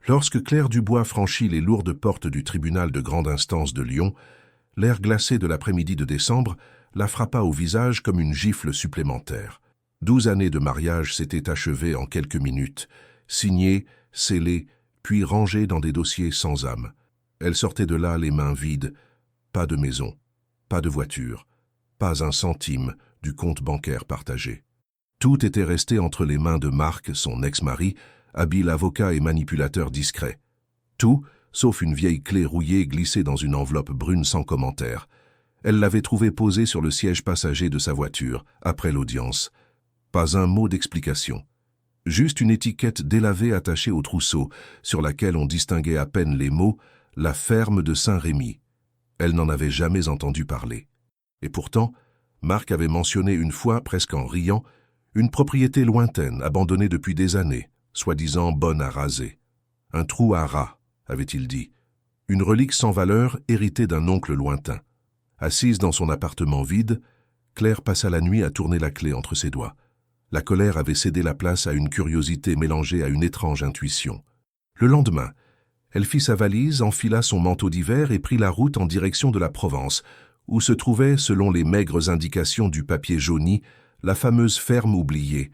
Lorsque Claire Dubois franchit les lourdes portes du tribunal de grande instance de Lyon, l'air glacé de l'après-midi de décembre la frappa au visage comme une gifle supplémentaire. 12 années de mariage s'étaient achevées en quelques minutes, signées, scellées, puis rangées dans des dossiers sans âme. Elle sortait de là les mains vides, pas de maison, pas de voiture, pas un centime du compte bancaire partagé. Tout était resté entre les mains de Marc, son ex-mari, habile avocat et manipulateur discret. Tout, sauf une vieille clé rouillée glissée dans une enveloppe brune sans commentaire. Elle l'avait trouvée posée sur le siège passager de sa voiture, après l'audience. Pas un mot d'explication. Juste une étiquette délavée attachée au trousseau, sur laquelle on distinguait à peine les mots « La ferme de Saint-Rémy ». Elle n'en avait jamais entendu parler. Et pourtant, Marc avait mentionné une fois, presque en riant, une propriété lointaine, abandonnée depuis des années, soi-disant bonne à raser. Un trou à rats, avait-il dit. Une relique sans valeur héritée d'un oncle lointain. Assise dans son appartement vide, Claire passa la nuit à tourner la clé entre ses doigts. La colère avait cédé la place à une curiosité mélangée à une étrange intuition. Le lendemain, elle fit sa valise, enfila son manteau d'hiver et prit la route en direction de la Provence, où se trouvait, selon les maigres indications du papier jauni, la fameuse ferme oubliée.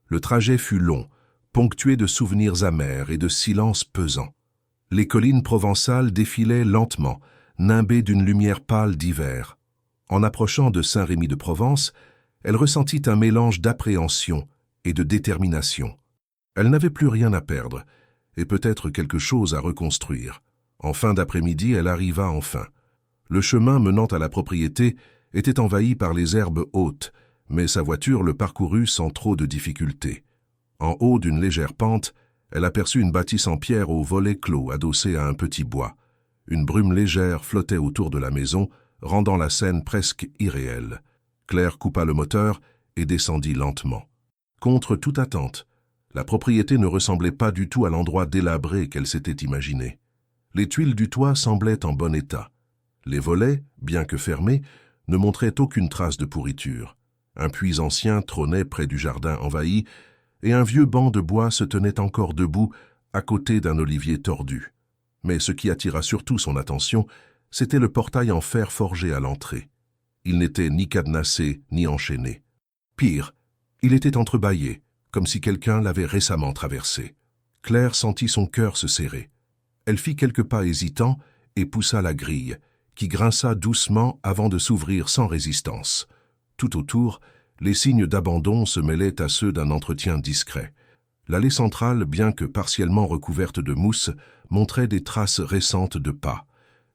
Le trajet fut long, ponctué de souvenirs amers et de silences pesants. Les collines provençales défilaient lentement, nimbées d'une lumière pâle d'hiver. En approchant de Saint-Rémy-de-Provence, elle ressentit un mélange d'appréhension et de détermination. Elle n'avait plus rien à perdre, et peut-être quelque chose à reconstruire. En fin d'après-midi, elle arriva enfin. Le chemin menant à la propriété était envahi par les herbes hautes, mais sa voiture le parcourut sans trop de difficulté. En haut d'une légère pente, elle aperçut une bâtisse en pierre aux volets clos adossée à un petit bois. Une brume légère flottait autour de la maison, rendant la scène presque irréelle. Claire coupa le moteur et descendit lentement. Contre toute attente, la propriété ne ressemblait pas du tout à l'endroit délabré qu'elle s'était imaginé. Les tuiles du toit semblaient en bon état. Les volets, bien que fermés, ne montraient aucune trace de pourriture. Un puits ancien trônait près du jardin envahi, et un vieux banc de bois se tenait encore debout à côté d'un olivier tordu. Mais ce qui attira surtout son attention, c'était le portail en fer forgé à l'entrée. Il n'était ni cadenassé ni enchaîné. Pire, il était entrebâillé, comme si quelqu'un l'avait récemment traversé. Claire sentit son cœur se serrer. Elle fit quelques pas hésitants et poussa la grille, qui grinça doucement avant de s'ouvrir sans résistance. Tout autour, les signes d'abandon se mêlaient à ceux d'un entretien discret. L'allée centrale, bien que partiellement recouverte de mousse, montrait des traces récentes de pas.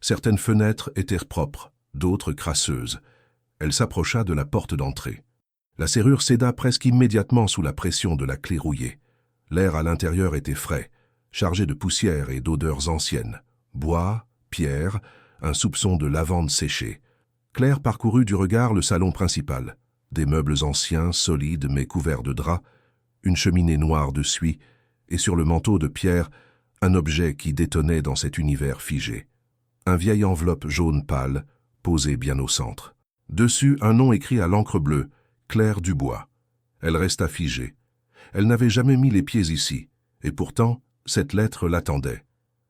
Certaines fenêtres étaient propres, d'autres crasseuses. Elle s'approcha de la porte d'entrée. La serrure céda presque immédiatement sous la pression de la clé rouillée. L'air à l'intérieur était frais, chargé de poussière et d'odeurs anciennes. Bois, pierre, un soupçon de lavande séchée. Claire parcourut du regard le salon principal. Des meubles anciens, solides mais couverts de drap, une cheminée noire de suie, et sur le manteau de pierre, un objet qui détonnait dans cet univers figé. Un vieille enveloppe jaune pâle, posée bien au centre. Dessus, un nom écrit à l'encre bleue, Claire Dubois. Elle resta figée. Elle n'avait jamais mis les pieds ici, et pourtant, cette lettre l'attendait.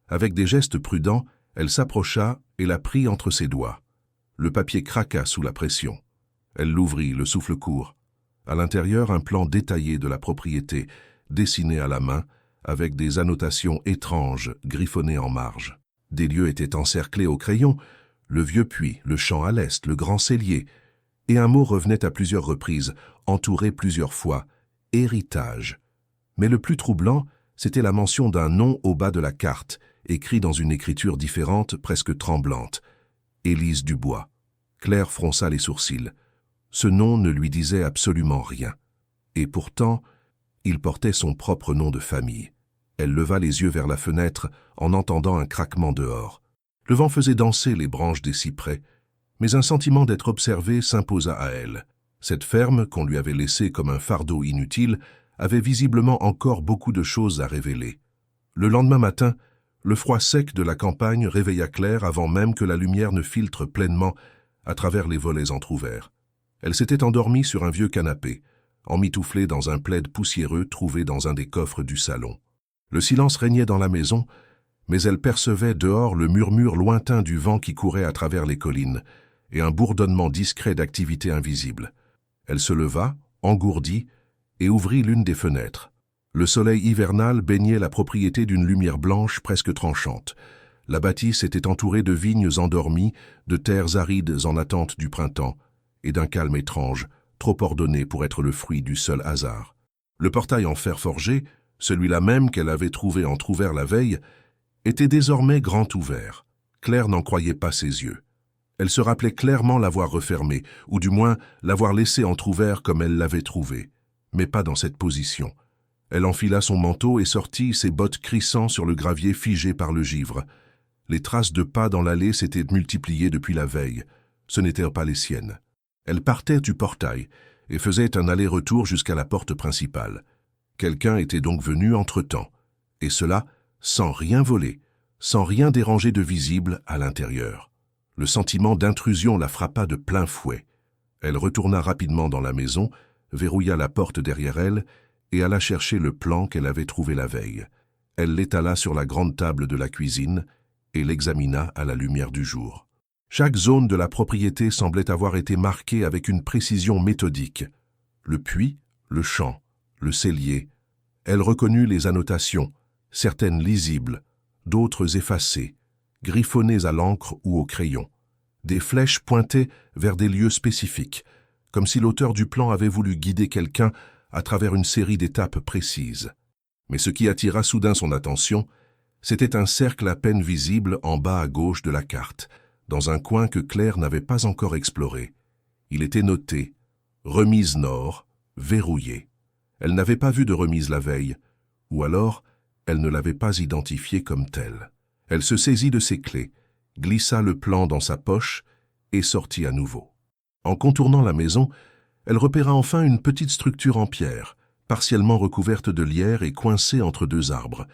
Avec des gestes prudents, elle s'approcha et la prit entre ses doigts. Le papier craqua sous la pression. Elle l'ouvrit, le souffle court. À l'intérieur, un plan détaillé de la propriété, dessiné à la main, avec des annotations étranges griffonnées en marge. Des lieux étaient encerclés au crayon, le vieux puits, le champ à l'est, le grand cellier, et un mot revenait à plusieurs reprises, entouré plusieurs fois, héritage. Mais le plus troublant, c'était la mention d'un nom au bas de la carte, écrit dans une écriture différente, presque tremblante. Élise Dubois. Claire fronça les sourcils. Ce nom ne lui disait absolument rien. Et pourtant, il portait son propre nom de famille. Elle leva les yeux vers la fenêtre en entendant un craquement dehors. Le vent faisait danser les branches des cyprès, mais un sentiment d'être observée s'imposa à elle. Cette ferme, qu'on lui avait laissée comme un fardeau inutile, avait visiblement encore beaucoup de choses à révéler. Le lendemain matin, le froid sec de la campagne réveilla Claire avant même que la lumière ne filtre pleinement à travers les volets entr'ouverts. Elle s'était endormie sur un vieux canapé, emmitouflée dans un plaid poussiéreux trouvé dans un des coffres du salon. Le silence régnait dans la maison, mais elle percevait dehors le murmure lointain du vent qui courait à travers les collines et un bourdonnement discret d'activité invisible. Elle se leva, engourdie, et ouvrit l'une des fenêtres. Le soleil hivernal baignait la propriété d'une lumière blanche presque tranchante. La bâtisse était entourée de vignes endormies, de terres arides en attente du printemps, et d'un calme étrange, trop ordonné pour être le fruit du seul hasard. Le portail en fer forgé, celui-là même qu'elle avait trouvé entrouvert la veille, était désormais grand ouvert. Claire n'en croyait pas ses yeux. Elle se rappelait clairement l'avoir refermé, ou du moins l'avoir laissé entrouvert comme elle l'avait trouvé, mais pas dans cette position. Elle enfila son manteau et sortit, ses bottes crissant sur le gravier figé par le givre. Les traces de pas dans l'allée s'étaient multipliées depuis la veille. Ce n'étaient pas les siennes. Elle partait du portail et faisait un aller-retour jusqu'à la porte principale. Quelqu'un était donc venu entre-temps, et cela sans rien voler, sans rien déranger de visible à l'intérieur. Le sentiment d'intrusion la frappa de plein fouet. Elle retourna rapidement dans la maison, verrouilla la porte derrière elle et alla chercher le plan qu'elle avait trouvé la veille. Elle l'étala sur la grande table de la cuisine et l'examina à la lumière du jour. Chaque zone de la propriété semblait avoir été marquée avec une précision méthodique. Le puits, le champ, le cellier. Elle reconnut les annotations, certaines lisibles, d'autres effacées, griffonnées à l'encre ou au crayon. Des flèches pointaient vers des lieux spécifiques, comme si l'auteur du plan avait voulu guider quelqu'un à travers une série d'étapes précises. Mais ce qui attira soudain son attention, c'était un cercle à peine visible en bas à gauche de la carte, dans un coin que Claire n'avait pas encore exploré. Il était noté « Remise nord, verrouillée ». Elle n'avait pas vu de remise la veille, ou alors elle ne l'avait pas identifiée comme telle. Elle se saisit de ses clés, glissa le plan dans sa poche et sortit à nouveau. En contournant la maison, elle repéra enfin une petite structure en pierre, partiellement recouverte de lierre et coincée entre deux arbres.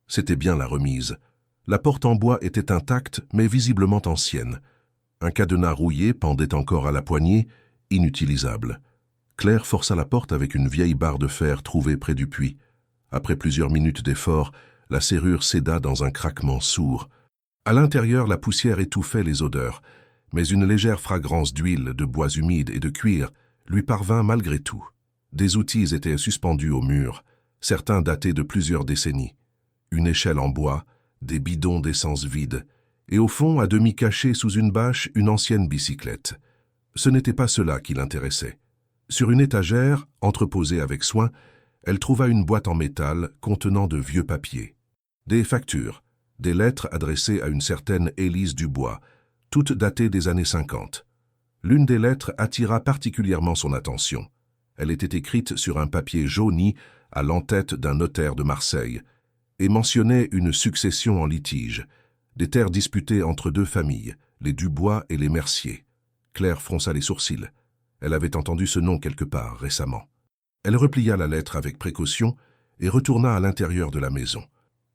C'était bien la remise. La porte en bois était intacte, mais visiblement ancienne. Un cadenas rouillé pendait encore à la poignée, inutilisable. Claire força la porte avec une vieille barre de fer trouvée près du puits. Après plusieurs minutes d'effort, la serrure céda dans un craquement sourd. À l'intérieur, la poussière étouffait les odeurs, mais une légère fragrance d'huile, de bois humide et de cuir lui parvint malgré tout. Des outils étaient suspendus au mur, certains datés de plusieurs décennies. Une échelle en bois, des bidons d'essence vides, et au fond, à demi cachée sous une bâche, une ancienne bicyclette. Ce n'était pas cela qui l'intéressait. Sur une étagère, entreposée avec soin, elle trouva une boîte en métal contenant de vieux papiers. Des factures, des lettres adressées à une certaine Élise Dubois, toutes datées des années 50. L'une des lettres attira particulièrement son attention. Elle était écrite sur un papier jauni à l'entête d'un notaire de Marseille et mentionnait une succession en litige, des terres disputées entre deux familles, les Dubois et les Mercier. Claire fronça les sourcils. Elle avait entendu ce nom quelque part récemment. Elle replia la lettre avec précaution et retourna à l'intérieur de la maison.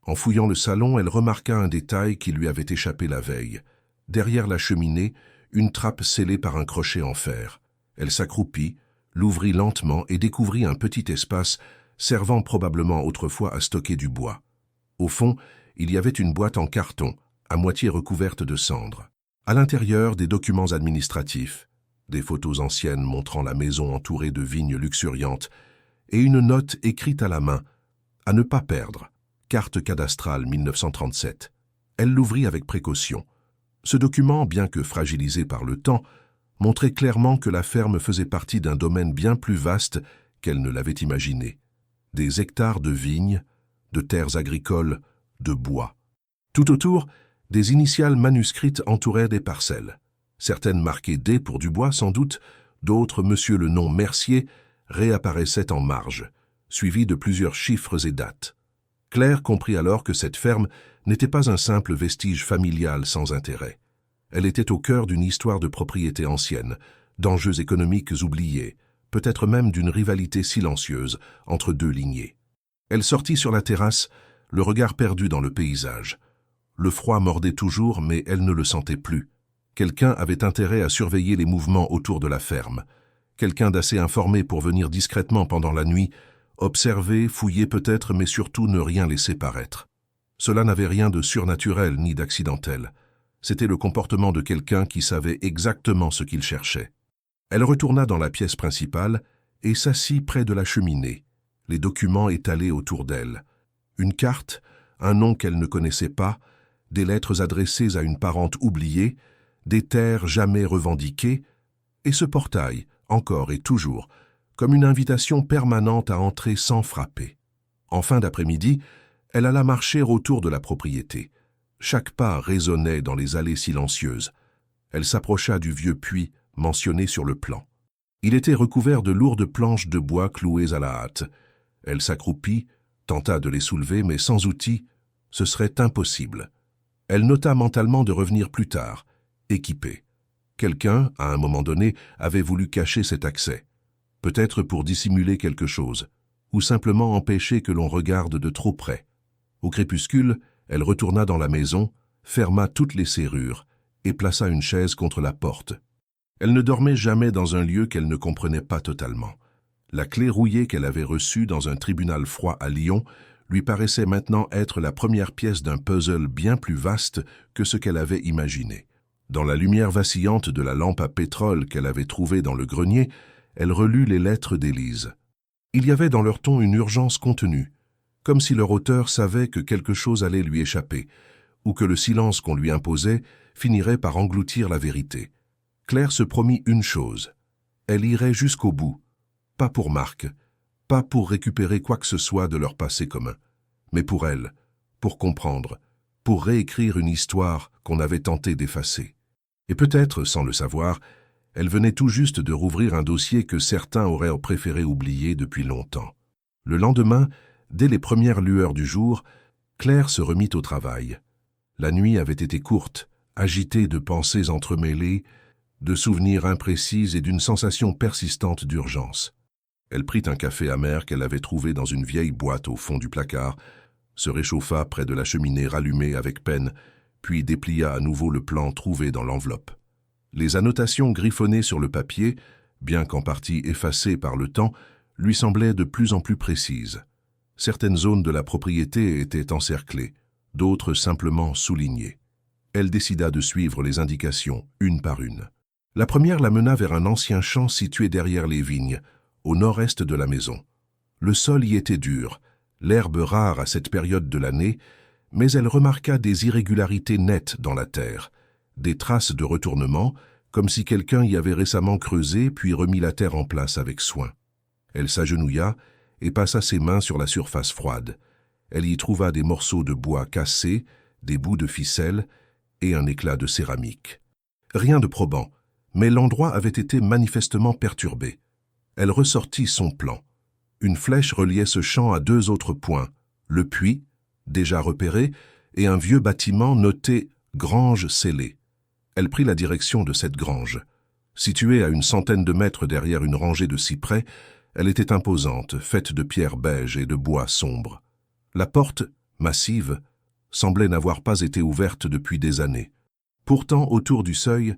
En fouillant le salon, elle remarqua un détail qui lui avait échappé la veille. Derrière la cheminée, une trappe scellée par un crochet en fer. Elle s'accroupit, l'ouvrit lentement et découvrit un petit espace servant probablement autrefois à stocker du bois. Au fond, il y avait une boîte en carton, à moitié recouverte de cendres. À l'intérieur, des documents administratifs, des photos anciennes montrant la maison entourée de vignes luxuriantes, et une note écrite à la main, à ne pas perdre, carte cadastrale 1937. Elle l'ouvrit avec précaution. Ce document, bien que fragilisé par le temps, montrait clairement que la ferme faisait partie d'un domaine bien plus vaste qu'elle ne l'avait imaginé. Des hectares de vignes, de terres agricoles, de bois. Tout autour, des initiales manuscrites entouraient des parcelles. Certaines marquées D pour Dubois sans doute, d'autres Monsieur le nom Mercier réapparaissaient en marge, suivies de plusieurs chiffres et dates. Claire comprit alors que cette ferme n'était pas un simple vestige familial sans intérêt. Elle était au cœur d'une histoire de propriété ancienne, d'enjeux économiques oubliés, peut-être même d'une rivalité silencieuse entre deux lignées. Elle sortit sur la terrasse, le regard perdu dans le paysage. Le froid mordait toujours, mais elle ne le sentait plus. Quelqu'un avait intérêt à surveiller les mouvements autour de la ferme. Quelqu'un d'assez informé pour venir discrètement pendant la nuit Observer, fouiller peut-être, mais surtout ne rien laisser paraître. Cela n'avait rien de surnaturel ni d'accidentel. C'était le comportement de quelqu'un qui savait exactement ce qu'il cherchait. Elle retourna dans la pièce principale et s'assit près de la cheminée, les documents étalés autour d'elle. Une carte, un nom qu'elle ne connaissait pas, des lettres adressées à une parente oubliée, des terres jamais revendiquées, et ce portail, encore et toujours, comme une invitation permanente à entrer sans frapper. En fin d'après-midi, elle alla marcher autour de la propriété. Chaque pas résonnait dans les allées silencieuses. Elle s'approcha du vieux puits mentionné sur le plan. Il était recouvert de lourdes planches de bois clouées à la hâte. Elle s'accroupit, tenta de les soulever, mais sans outils, ce serait impossible. Elle nota mentalement de revenir plus tard, équipée. Quelqu'un, à un moment donné, avait voulu cacher cet accès. Peut-être pour dissimuler quelque chose, ou simplement empêcher que l'on regarde de trop près. Au crépuscule, elle retourna dans la maison, ferma toutes les serrures et plaça une chaise contre la porte. Elle ne dormait jamais dans un lieu qu'elle ne comprenait pas totalement. La clé rouillée qu'elle avait reçue dans un tribunal froid à Lyon lui paraissait maintenant être la première pièce d'un puzzle bien plus vaste que ce qu'elle avait imaginé. Dans la lumière vacillante de la lampe à pétrole qu'elle avait trouvée dans le grenier, elle relut les lettres d'Élise. Il y avait dans leur ton une urgence contenue, comme si leur auteur savait que quelque chose allait lui échapper, ou que le silence qu'on lui imposait finirait par engloutir la vérité. Claire se promit une chose. Elle irait jusqu'au bout, pas pour Marc, pas pour récupérer quoi que ce soit de leur passé commun, mais pour elle, pour comprendre, pour réécrire une histoire qu'on avait tenté d'effacer. Et peut-être, sans le savoir, elle venait tout juste de rouvrir un dossier que certains auraient préféré oublier depuis longtemps. Le lendemain, dès les premières lueurs du jour, Claire se remit au travail. La nuit avait été courte, agitée de pensées entremêlées, de souvenirs imprécis et d'une sensation persistante d'urgence. Elle prit un café amer qu'elle avait trouvé dans une vieille boîte au fond du placard, se réchauffa près de la cheminée rallumée avec peine, puis déplia à nouveau le plan trouvé dans l'enveloppe. Les annotations griffonnées sur le papier, bien qu'en partie effacées par le temps, lui semblaient de plus en plus précises. Certaines zones de la propriété étaient encerclées, d'autres simplement soulignées. Elle décida de suivre les indications, une par une. La première la mena vers un ancien champ situé derrière les vignes, au nord-est de la maison. Le sol y était dur, l'herbe rare à cette période de l'année, mais elle remarqua des irrégularités nettes dans la terre, des traces de retournement, comme si quelqu'un y avait récemment creusé puis remis la terre en place avec soin. Elle s'agenouilla et passa ses mains sur la surface froide. Elle y trouva des morceaux de bois cassés, des bouts de ficelle et un éclat de céramique. Rien de probant, mais l'endroit avait été manifestement perturbé. Elle ressortit son plan. Une flèche reliait ce champ à deux autres points, le puits, déjà repéré, et un vieux bâtiment noté « Grange scellée ». Elle prit la direction de cette grange. Située à une centaine de mètres derrière une rangée de cyprès, elle était imposante, faite de pierres beiges et de bois sombre. La porte, massive, semblait n'avoir pas été ouverte depuis des années. Pourtant, autour du seuil,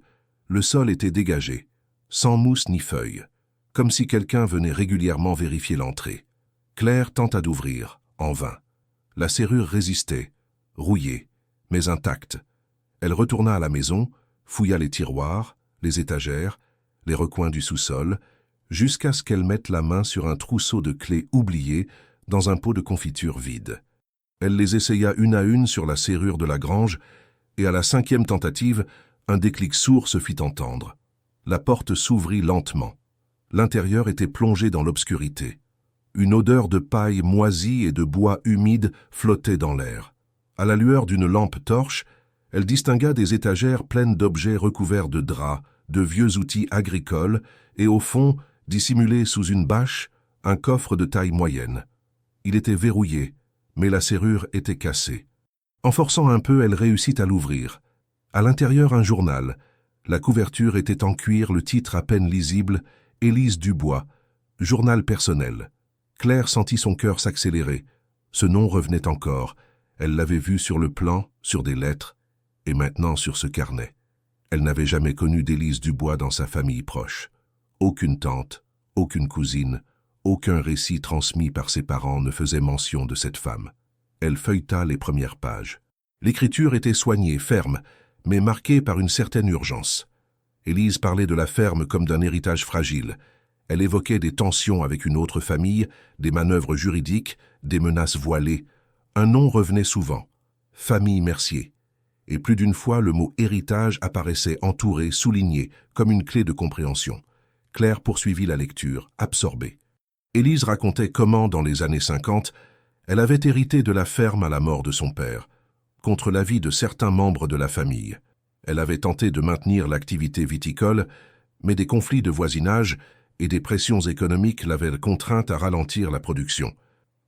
le sol était dégagé, sans mousse ni feuilles, comme si quelqu'un venait régulièrement vérifier l'entrée. Claire tenta d'ouvrir, en vain. La serrure résistait, rouillée, mais intacte. Elle retourna à la maison, fouilla les tiroirs, les étagères, les recoins du sous-sol, jusqu'à ce qu'elle mette la main sur un trousseau de clés oubliées dans un pot de confiture vide. Elle les essaya une à une sur la serrure de la grange, et à la 5e tentative, un déclic sourd se fit entendre. La porte s'ouvrit lentement. L'intérieur était plongé dans l'obscurité. Une odeur de paille moisie et de bois humide flottait dans l'air. À la lueur d'une lampe torche, elle distingua des étagères pleines d'objets recouverts de draps, de vieux outils agricoles, et au fond, dissimulé sous une bâche, un coffre de taille moyenne. Il était verrouillé, mais la serrure était cassée. En forçant un peu, elle réussit à l'ouvrir. À l'intérieur, un journal. La couverture était en cuir, le titre à peine lisible, « Élise Dubois, journal personnel ». Claire sentit son cœur s'accélérer. Ce nom revenait encore. Elle l'avait vu sur le plan, sur des lettres, et maintenant sur ce carnet. Elle n'avait jamais connu d'Élise Dubois dans sa famille proche. Aucune tante, aucune cousine, Aucun récit transmis par ses parents ne faisait mention de cette femme. Elle feuilleta les premières pages. L'écriture était soignée, ferme, mais marquée par une certaine urgence. Élise parlait de la ferme comme d'un héritage fragile. Elle évoquait des tensions avec une autre famille, des manœuvres juridiques, des menaces voilées. Un nom revenait souvent, famille Mercier. Et plus d'une fois, le mot héritage apparaissait entouré, souligné, comme une clé de compréhension. Claire poursuivit la lecture, absorbée. Élise racontait comment, dans les années 50, elle avait hérité de la ferme à la mort de son père, contre l'avis de certains membres de la famille. Elle avait tenté de maintenir l'activité viticole, mais des conflits de voisinage et des pressions économiques l'avaient contrainte à ralentir la production.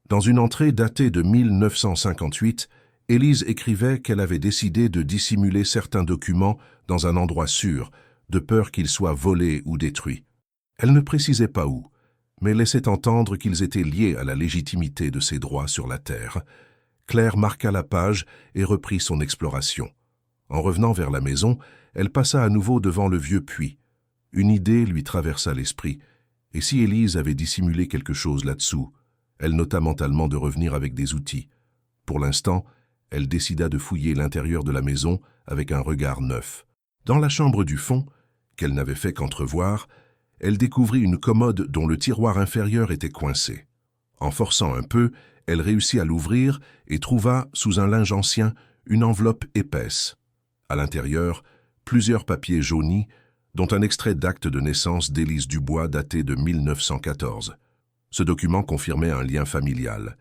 Dans une entrée datée de 1958, Élise écrivait qu'elle avait décidé de dissimuler certains documents dans un endroit sûr, de peur qu'ils soient volés ou détruits. Elle ne précisait pas où, mais laissait entendre qu'ils étaient liés à la légitimité de ses droits sur la terre. Claire marqua la page et reprit son exploration. En revenant vers la maison, elle passa à nouveau devant le vieux puits. Une idée lui traversa l'esprit. Et si Élise avait dissimulé quelque chose là-dessous? Elle nota mentalement de revenir avec des outils. Pour l'instant, elle décida de fouiller l'intérieur de la maison avec un regard neuf. Dans la chambre du fond, qu'elle n'avait fait qu'entrevoir, elle découvrit une commode dont le tiroir inférieur était coincé. En forçant un peu, elle réussit à l'ouvrir et trouva, sous un linge ancien, une enveloppe épaisse. À l'intérieur, plusieurs papiers jaunis, dont un extrait d'acte de naissance d'Élise Dubois daté de 1914. Ce document confirmait un lien familial.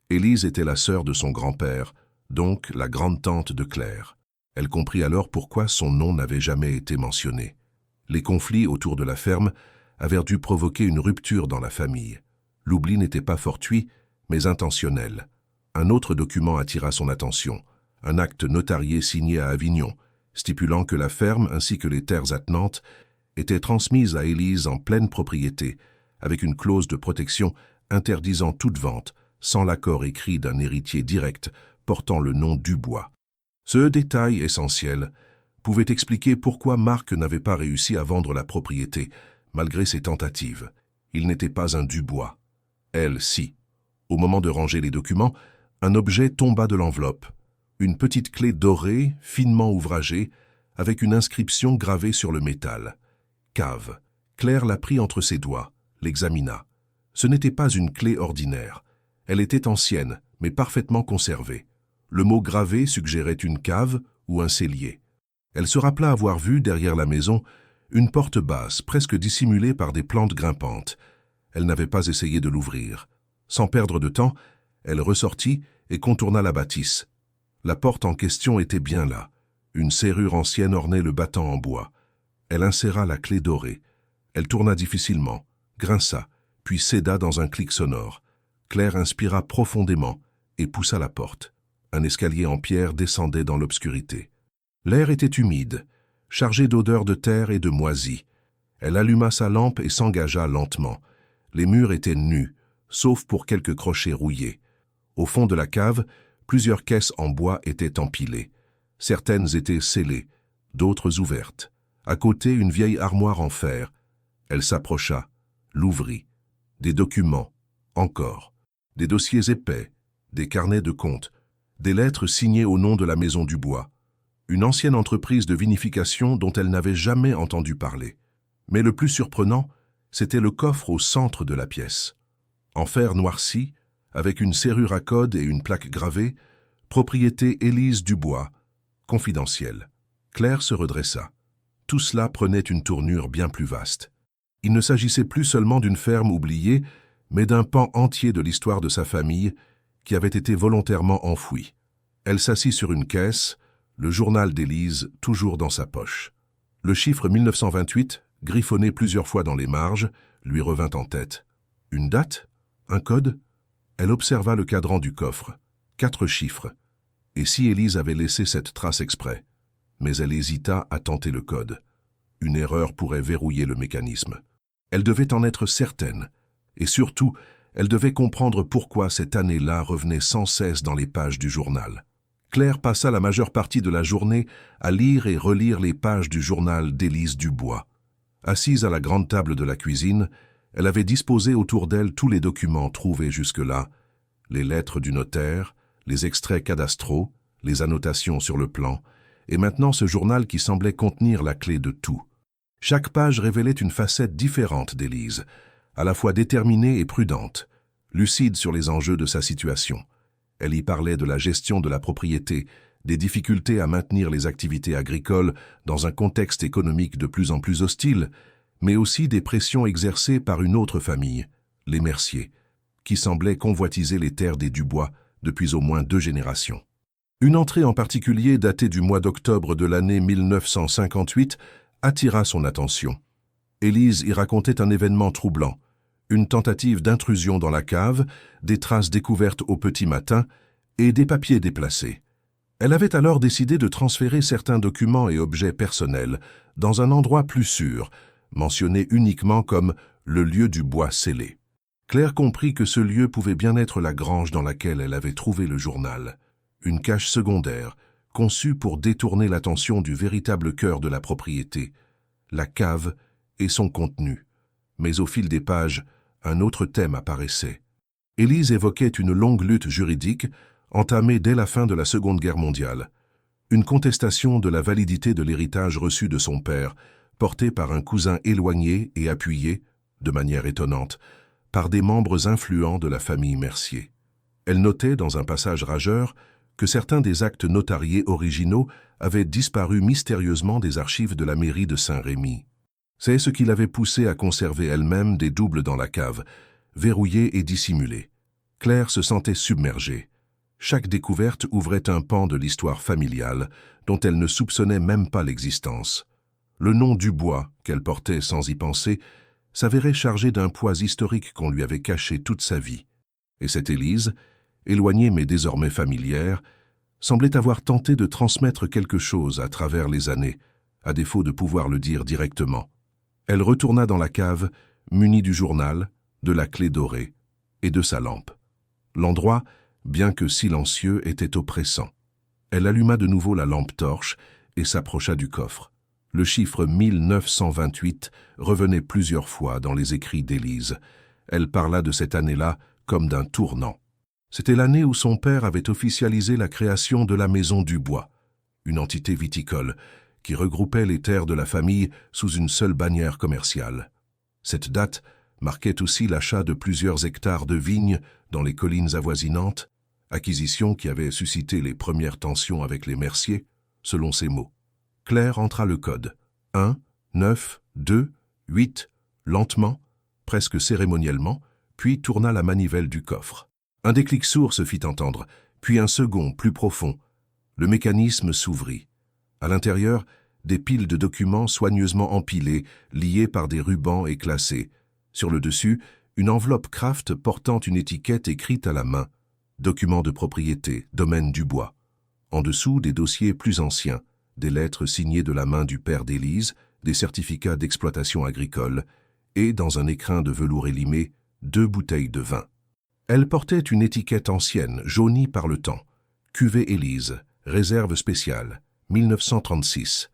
Élise était la sœur de son grand-père, donc la grande-tante de Claire. Elle comprit alors pourquoi son nom n'avait jamais été mentionné. Les conflits autour de la ferme avaient dû provoquer une rupture dans la famille. L'oubli n'était pas fortuit, mais intentionnel. Un autre document attira son attention, un acte notarié signé à Avignon, stipulant que la ferme ainsi que les terres attenantes étaient transmises à Élise en pleine propriété, avec une clause de protection interdisant toute vente, sans l'accord écrit d'un héritier direct portant le nom Dubois. Ce détail essentiel pouvait expliquer pourquoi Marc n'avait pas réussi à vendre la propriété, malgré ses tentatives. Il n'était pas un Dubois. Elle, si. Au moment de ranger les documents, un objet tomba de l'enveloppe. Une petite clé dorée, finement ouvragée, avec une inscription gravée sur le métal. Cave. Claire la prit entre ses doigts, l'examina. Ce n'était pas une clé ordinaire. Elle était ancienne, mais parfaitement conservée. Le mot gravé suggérait une cave ou un cellier. Elle se rappela avoir vu, derrière la maison, une porte basse, presque dissimulée par des plantes grimpantes. Elle n'avait pas essayé de l'ouvrir. Sans perdre de temps, elle ressortit et contourna la bâtisse. La porte en question était bien là. Une serrure ancienne ornait le battant en bois. Elle inséra la clé dorée. Elle tourna difficilement, grinça, puis céda dans un clic sonore. Claire inspira profondément et poussa la porte. Un escalier en pierre descendait dans l'obscurité. L'air était humide, chargé d'odeurs de terre et de moisie. Elle alluma sa lampe et s'engagea lentement. Les murs étaient nus, sauf pour quelques crochets rouillés. Au fond de la cave, plusieurs caisses en bois étaient empilées. Certaines étaient scellées, d'autres ouvertes. À côté, une vieille armoire en fer. Elle s'approcha, l'ouvrit. Des documents, encore. Des dossiers épais, des carnets de comptes, des lettres signées au nom de la maison Dubois. Une ancienne entreprise de vinification dont elle n'avait jamais entendu parler. Mais le plus surprenant, c'était le coffre au centre de la pièce. En fer noirci, avec une serrure à code et une plaque gravée, propriété Élise Dubois, confidentielle. Claire se redressa. Tout cela prenait une tournure bien plus vaste. Il ne s'agissait plus seulement d'une ferme oubliée, mais d'un pan entier de l'histoire de sa famille qui avait été volontairement enfoui. Elle s'assit sur une caisse, le journal d'Élise toujours dans sa poche. Le chiffre 1928, griffonné plusieurs fois dans les marges, lui revint en tête. Une date? Un code? Elle observa le cadran du coffre. 4 chiffres. Et si Élise avait laissé cette trace exprès? Mais elle hésita à tenter le code. Une erreur pourrait verrouiller le mécanisme. Elle devait en être certaine. Et surtout, elle devait comprendre pourquoi cette année-là revenait sans cesse dans les pages du journal. Claire passa la majeure partie de la journée à lire et relire les pages du journal d'Élise Dubois. Assise à la grande table de la cuisine, Elle avait disposé autour d'elle tous les documents trouvés jusque-là, les lettres du notaire, les extraits cadastraux, les annotations sur le plan, et maintenant ce journal qui semblait contenir la clé de tout. Chaque page révélait une facette différente d'Élise, à la fois déterminée et prudente, lucide sur les enjeux de sa situation. Elle y parlait de la gestion de la propriété, des difficultés à maintenir les activités agricoles dans un contexte économique de plus en plus hostile, mais aussi des pressions exercées par une autre famille, les Mercier, qui semblait convoitiser les terres des Dubois depuis au moins 2 générations. Une entrée en particulier datée du mois d'octobre de l'année 1958 attira son attention. Élise y racontait un événement troublant, une tentative d'intrusion dans la cave, des traces découvertes au petit matin et des papiers déplacés. Elle avait alors décidé de transférer certains documents et objets personnels dans un endroit plus sûr, mentionné uniquement comme le lieu du bois scellé. Claire comprit que ce lieu pouvait bien être la grange dans laquelle elle avait trouvé le journal, une cache secondaire, conçue pour détourner l'attention du véritable cœur de la propriété, la cave et son contenu. Mais au fil des pages, un autre thème apparaissait. Élise évoquait une longue lutte juridique entamée dès la fin de la Seconde Guerre mondiale, une contestation de la validité de l'héritage reçu de son père, porté par un cousin éloigné et appuyé, de manière étonnante, par des membres influents de la famille Mercier. Elle notait dans un passage rageur que certains des actes notariés originaux avaient disparu mystérieusement des archives de la mairie de Saint-Rémy. C'est ce qui l'avait poussée à conserver elle-même des doubles dans la cave, verrouillés et dissimulés. Claire se sentait submergée. Chaque découverte ouvrait un pan de l'histoire familiale dont elle ne soupçonnait même pas l'existence. Le nom Dubois, qu'elle portait sans y penser, s'avérait chargé d'un poids historique qu'on lui avait caché toute sa vie. Et cette Élise, éloignée mais désormais familière, semblait avoir tenté de transmettre quelque chose à travers les années, à défaut de pouvoir le dire directement. Elle retourna dans la cave, munie du journal, de la clé dorée et de sa lampe. L'endroit, bien que silencieux, était oppressant. Elle alluma de nouveau la lampe torche et s'approcha du coffre. Le chiffre 1928 revenait plusieurs fois dans les écrits d'Élise. Elle parla de cette année-là comme d'un tournant. C'était l'année où son père avait officialisé la création de la Maison Dubois, une entité viticole qui regroupait les terres de la famille sous une seule bannière commerciale. Cette date marquait aussi l'achat de plusieurs hectares de vignes dans les collines avoisinantes, acquisition qui avait suscité les premières tensions avec les Mercier, selon ses mots. Claire entra le code. 1, 9, 2, 8, lentement, presque cérémoniellement, puis tourna la manivelle du coffre. Un déclic sourd se fit entendre, puis un second, plus profond. Le mécanisme s'ouvrit. À l'intérieur, des piles de documents soigneusement empilés, liés par des rubans et classés. Sur le dessus, une enveloppe Kraft portant une étiquette écrite à la main. Document de propriété, domaine Dubois. En dessous, des dossiers plus anciens, des lettres signées de la main du père d'Élise, des certificats d'exploitation agricole, et, dans un écrin de velours élimé, 2 bouteilles de vin. Elle portait une étiquette ancienne, jaunie par le temps. Cuvée Élise, réserve spéciale, 1936.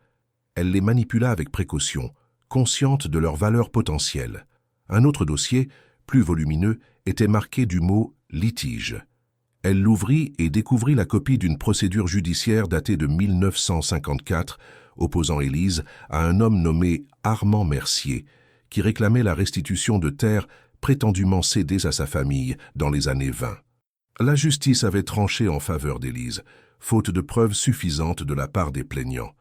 Elle les manipula avec précaution, consciente de leur valeur potentielle. Un autre dossier, plus volumineux, était marqué du mot « litige ». Elle l'ouvrit et découvrit la copie d'une procédure judiciaire datée de 1954, opposant Élise à un homme nommé Armand Mercier, qui réclamait la restitution de terres prétendument cédées à sa famille dans les années 20. La justice avait tranché en faveur d'Élise, faute de preuves suffisantes de la part des plaignants.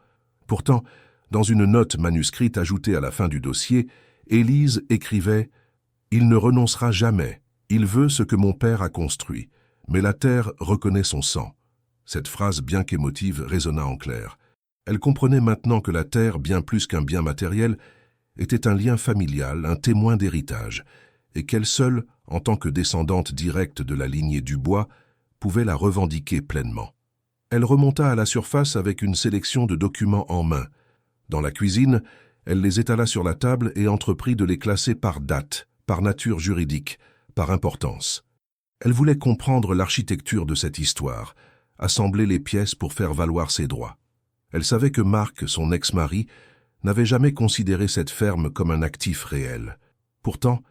Pourtant, dans une note manuscrite ajoutée à la fin du dossier, Élise écrivait « Il ne renoncera jamais, il veut ce que mon père a construit, mais la terre reconnaît son sang. » Cette phrase, bien qu'émotive, résonna en Claire. Elle comprenait maintenant que la terre, bien plus qu'un bien matériel, était un lien familial, un témoin d'héritage, et qu'elle seule, en tant que descendante directe de la lignée Dubois, pouvait la revendiquer pleinement. Elle remonta à la surface avec une sélection de documents en main. Dans la cuisine, elle les étala sur la table et entreprit de les classer par date, par nature juridique, par importance. Elle voulait comprendre l'architecture de cette histoire, assembler les pièces pour faire valoir ses droits. Elle savait que Marc, son ex-mari, n'avait jamais considéré cette ferme comme un actif réel. Pourtant,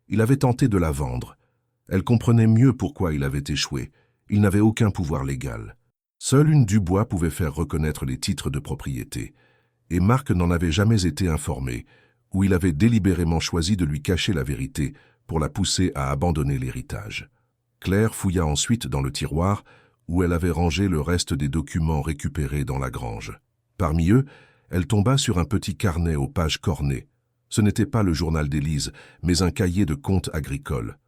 Il avait tenté de la vendre. Elle comprenait mieux pourquoi il avait échoué. Il n'avait aucun pouvoir légal. Seule une Dubois pouvait faire reconnaître les titres de propriété. Et Marc n'en avait jamais été informé, ou il avait délibérément choisi de lui cacher la vérité pour la pousser à abandonner l'héritage. Claire fouilla ensuite dans le tiroir où elle avait rangé le reste des documents récupérés dans la grange. Parmi eux, elle tomba sur un petit carnet aux pages cornées. Ce n'était pas le journal d'Élise, mais un cahier de comptes agricoles.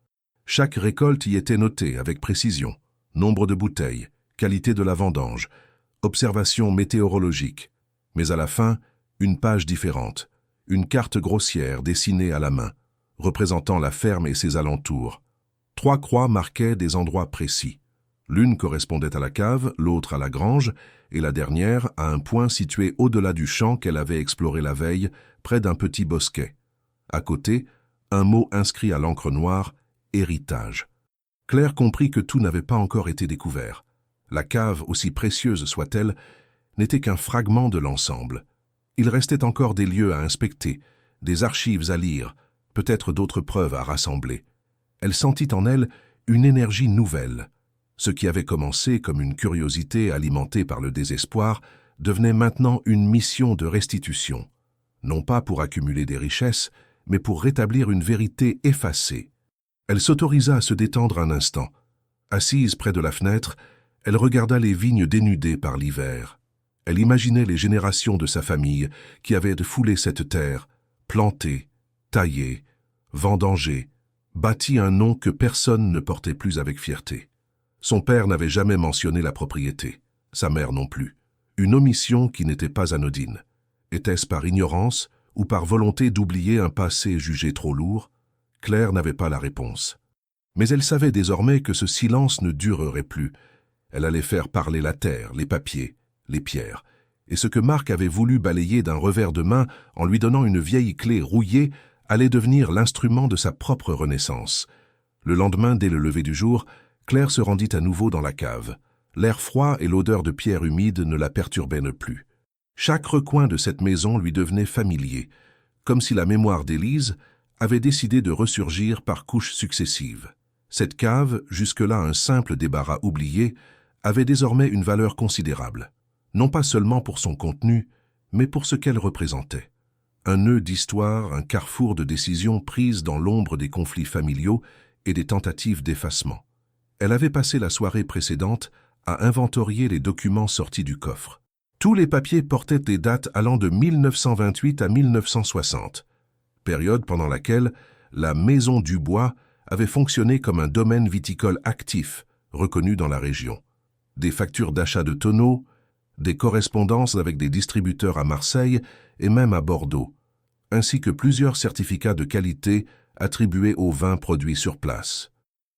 Chaque récolte y était notée avec précision. Nombre de bouteilles, qualité de la vendange, observations météorologiques. Mais à la fin, une page différente, une carte grossière dessinée à la main, représentant la ferme et ses alentours. 3 croix marquaient des endroits précis. L'une correspondait à la cave, l'autre à la grange, et la dernière à un point situé au-delà du champ qu'elle avait exploré la veille, près d'un petit bosquet. À côté, un mot inscrit à l'encre noire, « héritage ». Claire comprit que tout n'avait pas encore été découvert. La cave, aussi précieuse soit-elle, n'était qu'un fragment de l'ensemble. Il restait encore des lieux à inspecter, des archives à lire, peut-être d'autres preuves à rassembler. Elle sentit en elle une énergie nouvelle. Ce qui avait commencé comme une curiosité alimentée par le désespoir devenait maintenant une mission de restitution. Non pas pour accumuler des richesses, mais pour rétablir une vérité effacée. Elle s'autorisa à se détendre un instant. Assise près de la fenêtre, elle regarda les vignes dénudées par l'hiver. Elle imaginait les générations de sa famille qui avaient foulé cette terre, planté, taillé, vendangé, bâti un nom que personne ne portait plus avec fierté. Son père n'avait jamais mentionné la propriété, sa mère non plus. Une omission qui n'était pas anodine. Était-ce par ignorance ou par volonté d'oublier un passé jugé trop lourd? Claire n'avait pas la réponse. Mais elle savait désormais que ce silence ne durerait plus. Elle allait faire parler la terre, les papiers, les pierres. Et ce que Marc avait voulu balayer d'un revers de main en lui donnant une vieille clé rouillée allait devenir l'instrument de sa propre renaissance. Le lendemain, dès le lever du jour, Claire se rendit à nouveau dans la cave. L'air froid et l'odeur de pierre humide ne la perturbaient plus. Chaque recoin de cette maison lui devenait familier, comme si la mémoire d'Élise avait décidé de ressurgir par couches successives. Cette cave, jusque-là un simple débarras oublié, avait désormais une valeur considérable, non pas seulement pour son contenu, mais pour ce qu'elle représentait. Un nœud d'histoire, un carrefour de décisions prises dans l'ombre des conflits familiaux et des tentatives d'effacement. Elle avait passé la soirée précédente à inventorier les documents sortis du coffre. Tous les papiers portaient des dates allant de 1928 à 1960, période pendant laquelle la Maison Dubois avait fonctionné comme un domaine viticole actif, reconnu dans la région. Des factures d'achat de tonneaux, des correspondances avec des distributeurs à Marseille et même à Bordeaux, ainsi que plusieurs certificats de qualité attribués aux vins produits sur place.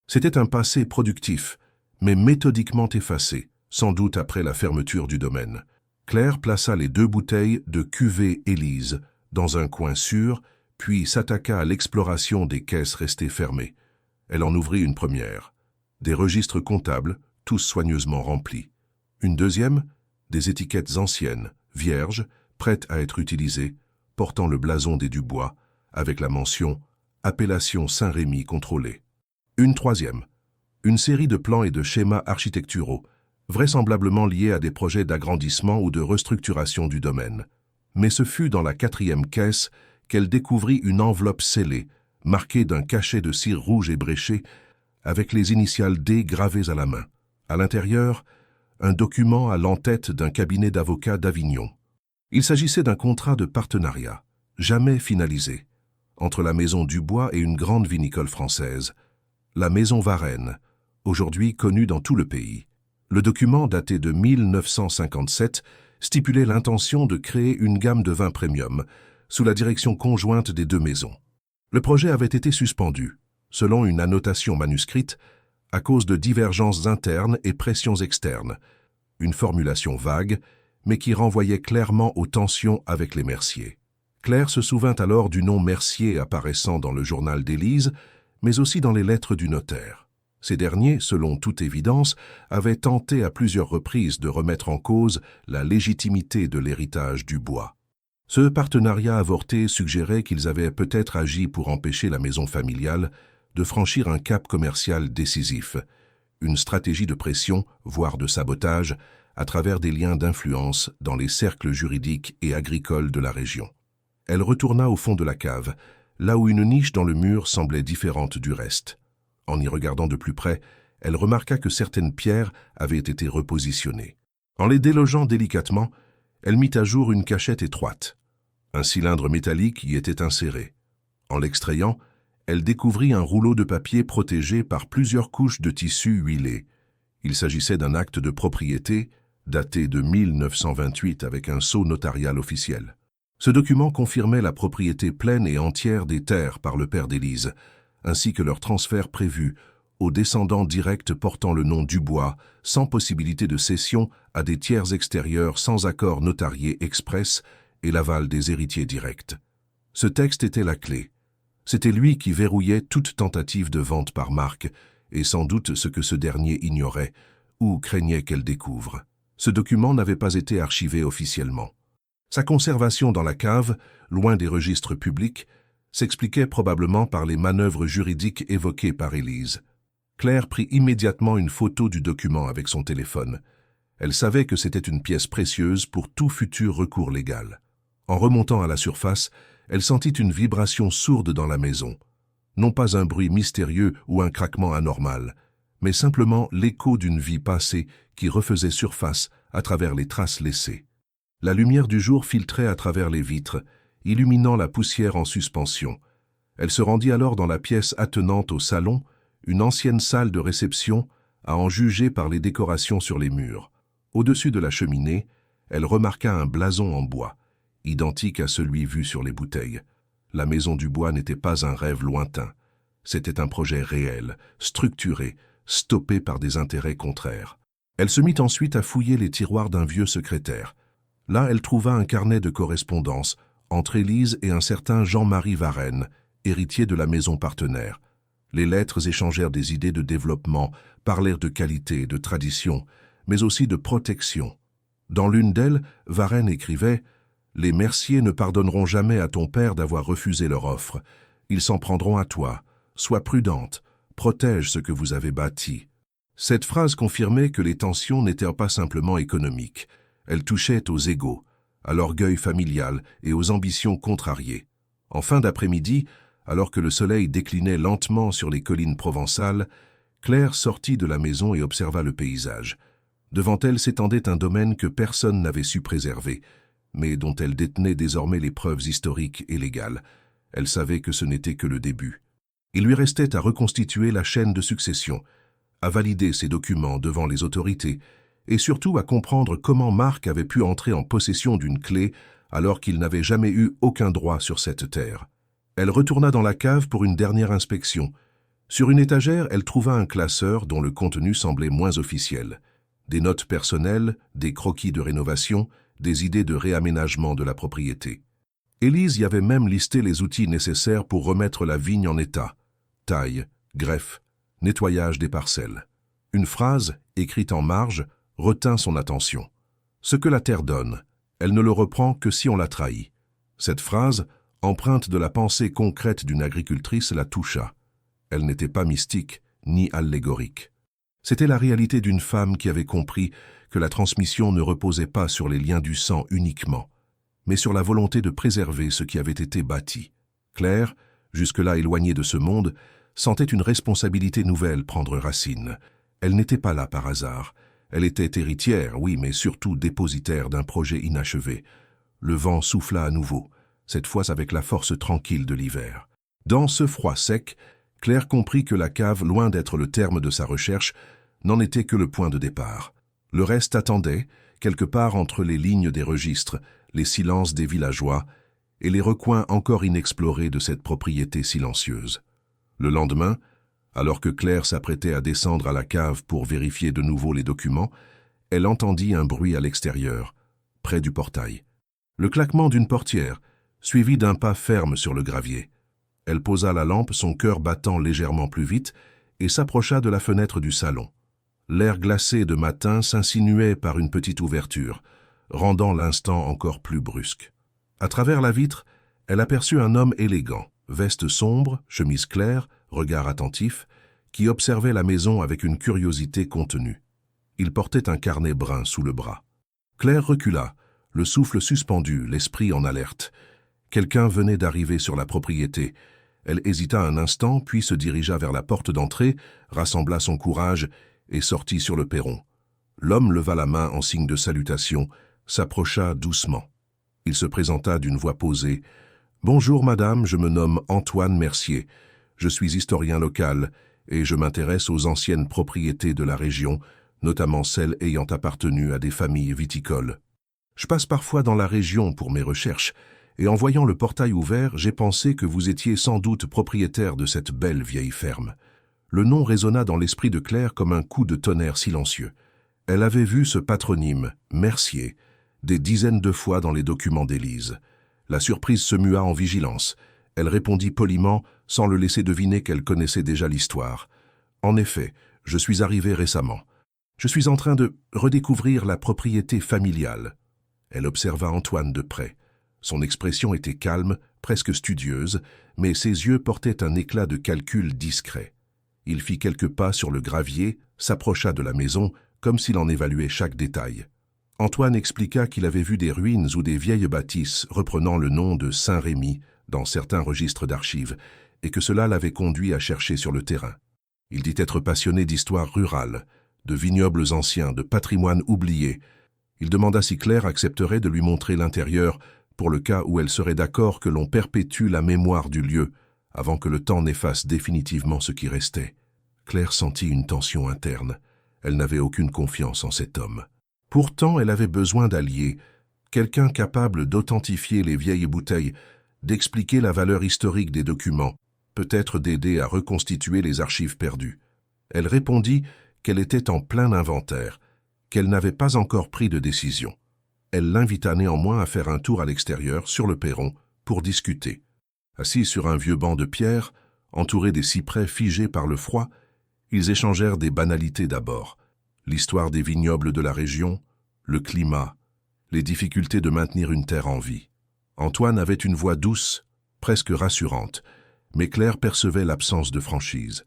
C'était un passé productif, mais méthodiquement effacé, sans doute après la fermeture du domaine. Claire plaça les 2 bouteilles de cuvée Élise dans un coin sûr, puis s'attaqua à l'exploration des caisses restées fermées. Elle en ouvrit une première. Des registres comptables, tous soigneusement remplis. Une deuxième, des étiquettes anciennes, vierges, prêtes à être utilisées, portant le blason des Dubois, avec la mention « Appellation Saint-Rémy contrôlée ». Une troisième, une série de plans et de schémas architecturaux, vraisemblablement liés à des projets d'agrandissement ou de restructuration du domaine. Mais ce fut dans la 4e caisse qu'elle découvrit une enveloppe scellée, marquée d'un cachet de cire rouge ébréché, avec les initiales D gravées à la main. À l'intérieur, un document à l'entête d'un cabinet d'avocats d'Avignon. Il s'agissait d'un contrat de partenariat, jamais finalisé, entre la maison Dubois et une grande vinicole française, la maison Varenne, aujourd'hui connue dans tout le pays. Le document, daté de 1957, stipulait l'intention de créer une gamme de vins premium, sous la direction conjointe des 2 maisons. Le projet avait été suspendu, selon une annotation manuscrite, à cause de divergences internes et pressions externes, une formulation vague, mais qui renvoyait clairement aux tensions avec les Mercier. Claire se souvint alors du nom Mercier apparaissant dans le journal d'Élise, mais aussi dans les lettres du notaire. Ces derniers, selon toute évidence, avaient tenté à plusieurs reprises de remettre en cause la légitimité de l'héritage Dubois. Ce partenariat avorté suggérait qu'ils avaient peut-être agi pour empêcher la maison familiale de franchir un cap commercial décisif, une stratégie de pression, voire de sabotage, à travers des liens d'influence dans les cercles juridiques et agricoles de la région. Elle retourna au fond de la cave, là où une niche dans le mur semblait différente du reste. En y regardant de plus près, elle remarqua que certaines pierres avaient été repositionnées. En les délogeant délicatement, elle mit à jour une cachette étroite. Un cylindre métallique y était inséré. En l'extrayant, elle découvrit un rouleau de papier protégé par plusieurs couches de tissu huilé. Il s'agissait d'un acte de propriété, daté de 1928 avec un sceau notarial officiel. Ce document confirmait la propriété pleine et entière des terres par le père d'Élise, ainsi que leur transfert prévu aux descendants directs portant le nom Dubois, sans possibilité de cession à des tiers extérieurs sans accord notarié express et l'aval des héritiers directs. Ce texte était la clé. C'était lui qui verrouillait toute tentative de vente par Marc, et sans doute ce que ce dernier ignorait, ou craignait qu'elle découvre. Ce document n'avait pas été archivé officiellement. Sa conservation dans la cave, loin des registres publics, s'expliquait probablement par les manœuvres juridiques évoquées par Élise. Claire prit immédiatement une photo du document avec son téléphone. Elle savait que c'était une pièce précieuse pour tout futur recours légal. En remontant à la surface, elle sentit une vibration sourde dans la maison. Non pas un bruit mystérieux ou un craquement anormal, mais simplement l'écho d'une vie passée qui refaisait surface à travers les traces laissées. La lumière du jour filtrait à travers les vitres, illuminant la poussière en suspension. Elle se rendit alors dans la pièce attenante au salon, une ancienne salle de réception, à en juger par les décorations sur les murs. Au-dessus de la cheminée, elle remarqua un blason en bois, identique à celui vu sur les bouteilles. La maison du bois n'était pas un rêve lointain. C'était un projet réel, structuré, stoppé par des intérêts contraires. Elle se mit ensuite à fouiller les tiroirs d'un vieux secrétaire. Là, elle trouva un carnet de correspondance entre Élise et un certain Jean-Marie Varenne, héritier de la maison partenaire. Les lettres échangèrent des idées de développement, parlèrent de qualité, de tradition, mais aussi de protection. Dans l'une d'elles, Varenne écrivait « Les Mercier ne pardonneront jamais à ton père d'avoir refusé leur offre. Ils s'en prendront à toi. Sois prudente, protège ce que vous avez bâti. » Cette phrase confirmait que les tensions n'étaient pas simplement économiques. Elles touchaient aux égos, à l'orgueil familial et aux ambitions contrariées. En fin d'après-midi, alors que le soleil déclinait lentement sur les collines provençales, Claire sortit de la maison et observa le paysage. Devant elle s'étendait un domaine que personne n'avait su préserver, mais dont elle détenait désormais les preuves historiques et légales. Elle savait que ce n'était que le début. Il lui restait à reconstituer la chaîne de succession, à valider ses documents devant les autorités, et surtout à comprendre comment Marc avait pu entrer en possession d'une clé alors qu'il n'avait jamais eu aucun droit sur cette terre. Elle retourna dans la cave pour une dernière inspection. Sur une étagère, elle trouva un classeur dont le contenu semblait moins officiel. Des notes personnelles, des croquis de rénovation, des idées de réaménagement de la propriété. Élise y avait même listé les outils nécessaires pour remettre la vigne en état. Taille, greffe, nettoyage des parcelles. Une phrase, écrite en marge, retint son attention. Ce que la terre donne, elle ne le reprend que si on la trahit. Cette phrase, empreinte de la pensée concrète d'une agricultrice, la toucha. Elle n'était pas mystique, ni allégorique. C'était la réalité d'une femme qui avait compris que la transmission ne reposait pas sur les liens du sang uniquement, mais sur la volonté de préserver ce qui avait été bâti. Claire, jusque-là éloignée de ce monde, sentait une responsabilité nouvelle prendre racine. Elle n'était pas là par hasard. Elle était héritière, oui, mais surtout dépositaire d'un projet inachevé. Le vent souffla à nouveau, cette fois avec la force tranquille de l'hiver. Dans ce froid sec, Claire comprit que la cave, loin d'être le terme de sa recherche, n'en était que le point de départ. Le reste attendait, quelque part entre les lignes des registres, les silences des villageois et les recoins encore inexplorés de cette propriété silencieuse. Le lendemain, alors que Claire s'apprêtait à descendre à la cave pour vérifier de nouveau les documents, elle entendit un bruit à l'extérieur, près du portail. Le claquement d'une portière, suivi d'un pas ferme sur le gravier. Elle posa la lampe, son cœur battant légèrement plus vite, et s'approcha de la fenêtre du salon. L'air glacé de matin s'insinuait par une petite ouverture, rendant l'instant encore plus brusque. À travers la vitre, elle aperçut un homme élégant, veste sombre, chemise claire, regard attentif, qui observait la maison avec une curiosité contenue. Il portait un carnet brun sous le bras. Claire recula, le souffle suspendu, l'esprit en alerte. Quelqu'un venait d'arriver sur la propriété. Elle hésita un instant, puis se dirigea vers la porte d'entrée, rassembla son courage et sortit sur le perron. L'homme leva la main en signe de salutation, s'approcha doucement. Il se présenta d'une voix posée. « Bonjour madame, je me nomme Antoine Mercier. Je suis historien local et je m'intéresse aux anciennes propriétés de la région, notamment celles ayant appartenu à des familles viticoles. Je passe parfois dans la région pour mes recherches, et en voyant le portail ouvert, j'ai pensé que vous étiez sans doute propriétaire de cette belle vieille ferme. » Le nom résonna dans l'esprit de Claire comme un coup de tonnerre silencieux. Elle avait vu ce patronyme, Mercier, des dizaines de fois dans les documents d'Élise. La surprise se mua en vigilance. Elle répondit poliment, sans le laisser deviner qu'elle connaissait déjà l'histoire. « En effet, je suis arrivé récemment. Je suis en train de redécouvrir la propriété familiale. » Elle observa Antoine de près. Son expression était calme, presque studieuse, mais ses yeux portaient un éclat de calcul discret. Il fit quelques pas sur le gravier, s'approcha de la maison, comme s'il en évaluait chaque détail. Antoine expliqua qu'il avait vu des ruines ou des vieilles bâtisses reprenant le nom de Saint-Rémy dans certains registres d'archives, et que cela l'avait conduit à chercher sur le terrain. Il dit être passionné d'histoire rurale, de vignobles anciens, de patrimoine oublié. Il demanda si Claire accepterait de lui montrer l'intérieur, pour le cas où elle serait d'accord que l'on perpétue la mémoire du lieu, avant que le temps n'efface définitivement ce qui restait. Claire sentit une tension interne. Elle n'avait aucune confiance en cet homme. Pourtant, elle avait besoin d'alliés, quelqu'un capable d'authentifier les vieilles bouteilles, d'expliquer la valeur historique des documents, peut-être d'aider à reconstituer les archives perdues. Elle répondit qu'elle était en plein inventaire, qu'elle n'avait pas encore pris de décision. Elle l'invita néanmoins à faire un tour à l'extérieur, sur le perron, pour discuter. Assis sur un vieux banc de pierre, entourés des cyprès figés par le froid, ils échangèrent des banalités d'abord. L'histoire des vignobles de la région, le climat, les difficultés de maintenir une terre en vie. Antoine avait une voix douce, presque rassurante, mais Claire percevait l'absence de franchise.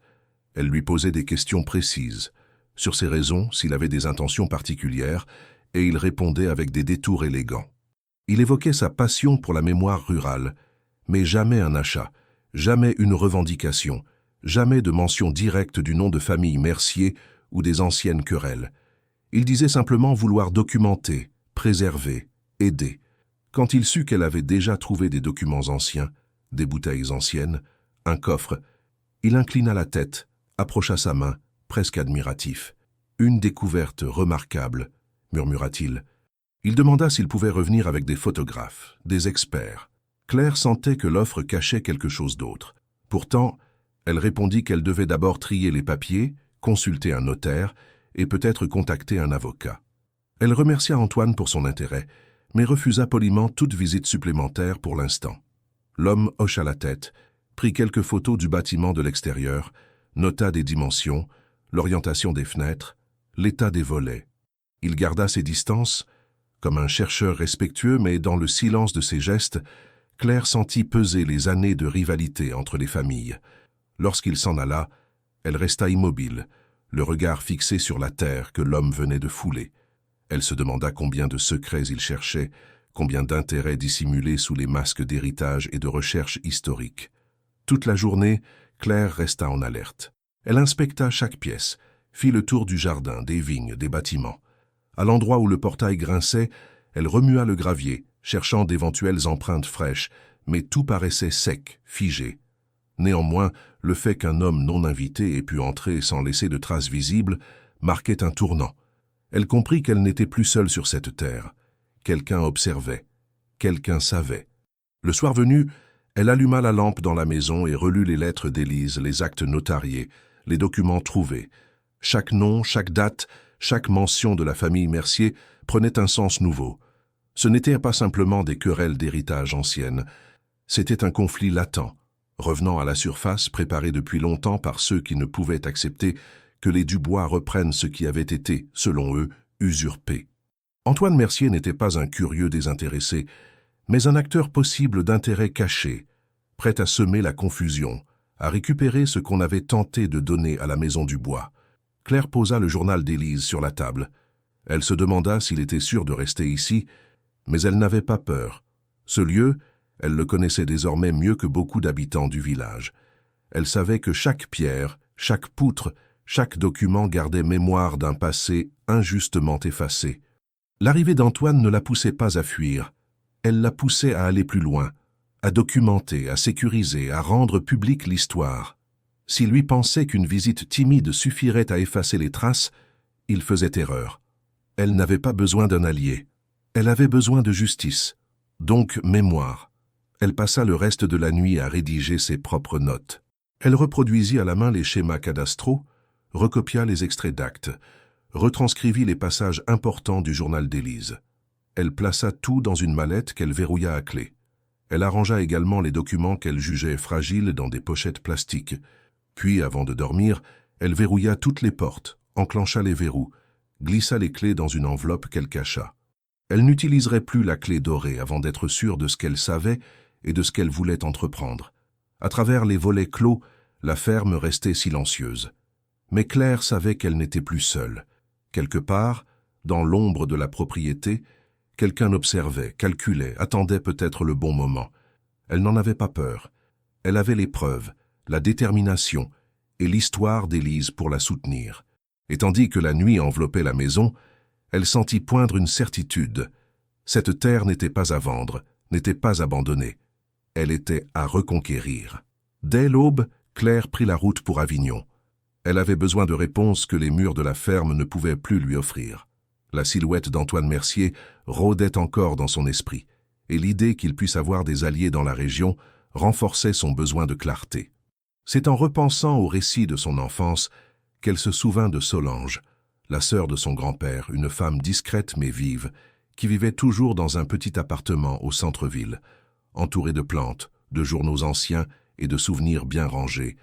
Elle lui posait des questions précises, sur ses raisons, s'il avait des intentions particulières, et il répondait avec des détours élégants. Il évoquait sa passion pour la mémoire rurale, mais jamais un achat, jamais une revendication, jamais de mention directe du nom de famille Mercier ou des anciennes querelles. Il disait simplement vouloir documenter, préserver, aider. Quand il sut qu'elle avait déjà trouvé des documents anciens, des bouteilles anciennes, un coffre, il inclina la tête, approcha sa main, presque admiratif. « Une découverte remarquable », murmura-t-il. Il demanda s'il pouvait revenir avec des photographes, des experts. Claire sentait que l'offre cachait quelque chose d'autre. Pourtant, elle répondit qu'elle devait d'abord trier les papiers, consulter un notaire et peut-être contacter un avocat. Elle remercia Antoine pour son intérêt, mais refusa poliment toute visite supplémentaire pour l'instant. L'homme hocha la tête, prit quelques photos du bâtiment de l'extérieur, nota des dimensions, l'orientation des fenêtres, l'état des volets. Il garda ses distances, comme un chercheur respectueux, mais dans le silence de ses gestes, Claire sentit peser les années de rivalité entre les familles. Lorsqu'il s'en alla, elle resta immobile, le regard fixé sur la terre que l'homme venait de fouler. Elle se demanda combien de secrets il cherchait, combien d'intérêts dissimulés sous les masques d'héritage et de recherche historique. Toute la journée, Claire resta en alerte. Elle inspecta chaque pièce, fit le tour du jardin, des vignes, des bâtiments. À l'endroit où le portail grinçait, elle remua le gravier, cherchant d'éventuelles empreintes fraîches, mais tout paraissait sec, figé. Néanmoins, le fait qu'un homme non invité ait pu entrer sans laisser de traces visibles marquait un tournant. Elle comprit qu'elle n'était plus seule sur cette terre. Quelqu'un observait, quelqu'un savait. Le soir venu, elle alluma la lampe dans la maison et relut les lettres d'Élise, les actes notariés, les documents trouvés. Chaque nom, chaque date, chaque mention de la famille Mercier prenait un sens nouveau. Ce n'était pas simplement des querelles d'héritage anciennes, c'était un conflit latent, revenant à la surface, préparé depuis longtemps par ceux qui ne pouvaient accepter que les Dubois reprennent ce qui avait été, selon eux, usurpé. Antoine Mercier n'était pas un curieux désintéressé, mais un acteur possible d'intérêt caché, prêt à semer la confusion, à récupérer ce qu'on avait tenté de donner à la Maison du Bois. Claire posa le journal d'Élise sur la table. Elle se demanda s'il était sûr de rester ici, mais elle n'avait pas peur. Ce lieu, elle le connaissait désormais mieux que beaucoup d'habitants du village. Elle savait que chaque pierre, chaque poutre, chaque document gardait mémoire d'un passé injustement effacé. L'arrivée d'Antoine ne la poussait pas à fuir. Elle la poussait à aller plus loin, à documenter, à sécuriser, à rendre publique l'histoire. S'il lui pensait qu'une visite timide suffirait à effacer les traces, il faisait erreur. Elle n'avait pas besoin d'un allié. Elle avait besoin de justice, donc mémoire. Elle passa le reste de la nuit à rédiger ses propres notes. Elle reproduisit à la main les schémas cadastraux, recopia les extraits d'actes, retranscrivit les passages importants du journal d'Élise. Elle plaça tout dans une mallette qu'elle verrouilla à clé. Elle arrangea également les documents qu'elle jugeait fragiles dans des pochettes plastiques. Puis, avant de dormir, elle verrouilla toutes les portes, enclencha les verrous, glissa les clés dans une enveloppe qu'elle cacha. Elle n'utiliserait plus la clé dorée avant d'être sûre de ce qu'elle savait et de ce qu'elle voulait entreprendre. À travers les volets clos, la ferme restait silencieuse. Mais Claire savait qu'elle n'était plus seule. Quelque part, dans l'ombre de la propriété, quelqu'un observait, calculait, attendait peut-être le bon moment. Elle n'en avait pas peur. Elle avait les preuves, la détermination et l'histoire d'Élise pour la soutenir. Et tandis que la nuit enveloppait la maison, elle sentit poindre une certitude. Cette terre n'était pas à vendre, n'était pas abandonnée. Elle était à reconquérir. Dès l'aube, Claire prit la route pour Avignon. Elle avait besoin de réponses que les murs de la ferme ne pouvaient plus lui offrir. La silhouette d'Antoine Mercier rôdait encore dans son esprit, et l'idée qu'il puisse avoir des alliés dans la région renforçait son besoin de clarté. C'est en repensant au récit de son enfance qu'elle se souvint de Solange, la sœur de son grand-père, une femme discrète mais vive, qui vivait toujours dans un petit appartement au centre-ville, entourée de plantes, de journaux anciens et de souvenirs bien rangés.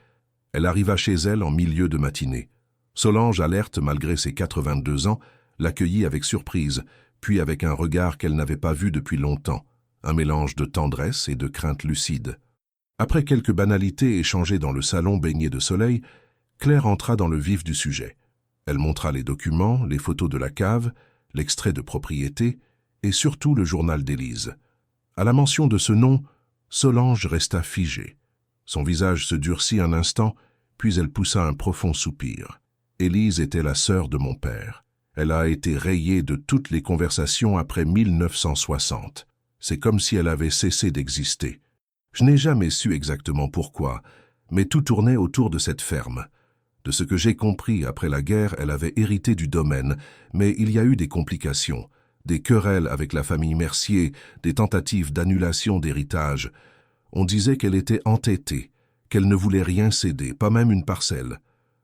Elle arriva chez elle en milieu de matinée. Solange, alerte malgré ses 82 ans, l'accueillit avec surprise, puis avec un regard qu'elle n'avait pas vu depuis longtemps, un mélange de tendresse et de crainte lucide. Après quelques banalités échangées dans le salon baigné de soleil, Claire entra dans le vif du sujet. Elle montra les documents, les photos de la cave, l'extrait de propriété et surtout le journal d'Élise. À la mention de ce nom, Solange resta figée. Son visage se durcit un instant, puis elle poussa un profond soupir. Élise était la sœur de mon père. Elle a été rayée de toutes les conversations après 1960. C'est comme si elle avait cessé d'exister. Je n'ai jamais su exactement pourquoi, mais tout tournait autour de cette ferme. De ce que j'ai compris, après la guerre, elle avait hérité du domaine, mais il y a eu des complications, des querelles avec la famille Mercier, des tentatives d'annulation d'héritage. On disait qu'elle était entêtée, qu'elle ne voulait rien céder, pas même une parcelle.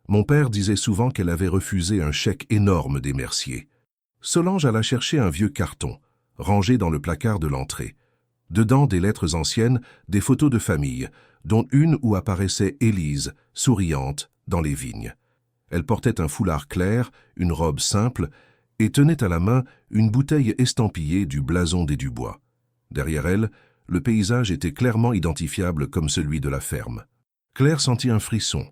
Mon père disait souvent qu'elle avait refusé un chèque énorme des Mercier. Solange alla chercher un vieux carton, rangé dans le placard de l'entrée. Dedans, des lettres anciennes, des photos de famille, dont une où apparaissait Élise, souriante, dans les vignes. Elle portait un foulard clair, une robe simple, et tenait à la main une bouteille estampillée du blason des Dubois. Derrière elle, le paysage était clairement identifiable comme celui de la ferme. Claire sentit un frisson.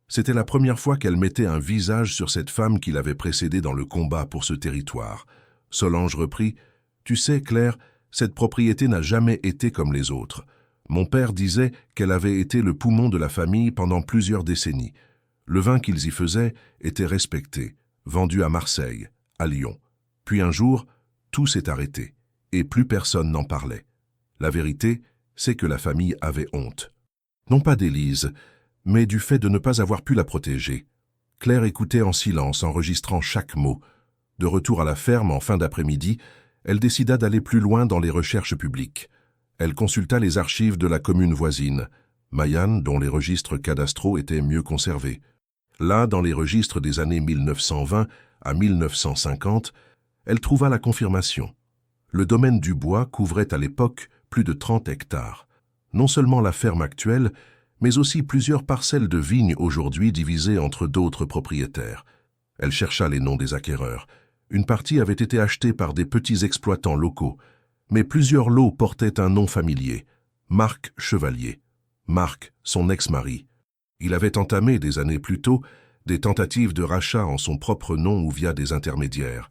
C'était la première fois qu'elle mettait un visage sur cette femme qui l'avait précédée dans le combat pour ce territoire. Solange reprit « Tu sais, Claire, cette propriété n'a jamais été comme les autres. Mon père disait qu'elle avait été le poumon de la famille pendant plusieurs décennies. Le vin qu'ils y faisaient était respecté, vendu à Marseille, à Lyon. Puis un jour, tout s'est arrêté, et plus personne n'en parlait. La vérité, c'est que la famille avait honte. Non pas d'Élise, mais du fait de ne pas avoir pu la protéger. Claire écoutait en silence, enregistrant chaque mot. De retour à la ferme en fin d'après-midi, elle décida d'aller plus loin dans les recherches publiques. Elle consulta les archives de la commune voisine, Maillan, dont les registres cadastraux étaient mieux conservés. Là, dans les registres des années 1920 à 1950, elle trouva la confirmation. Le domaine du bois couvrait à l'époque plus de 30 hectares. Non seulement la ferme actuelle, mais aussi plusieurs parcelles de vignes aujourd'hui divisées entre d'autres propriétaires. Elle chercha les noms des acquéreurs. Une partie avait été achetée par des petits exploitants locaux. Mais plusieurs lots portaient un nom familier, Marc Chevalier. Marc, son ex-mari. Il avait entamé des années plus tôt des tentatives de rachat en son propre nom ou via des intermédiaires.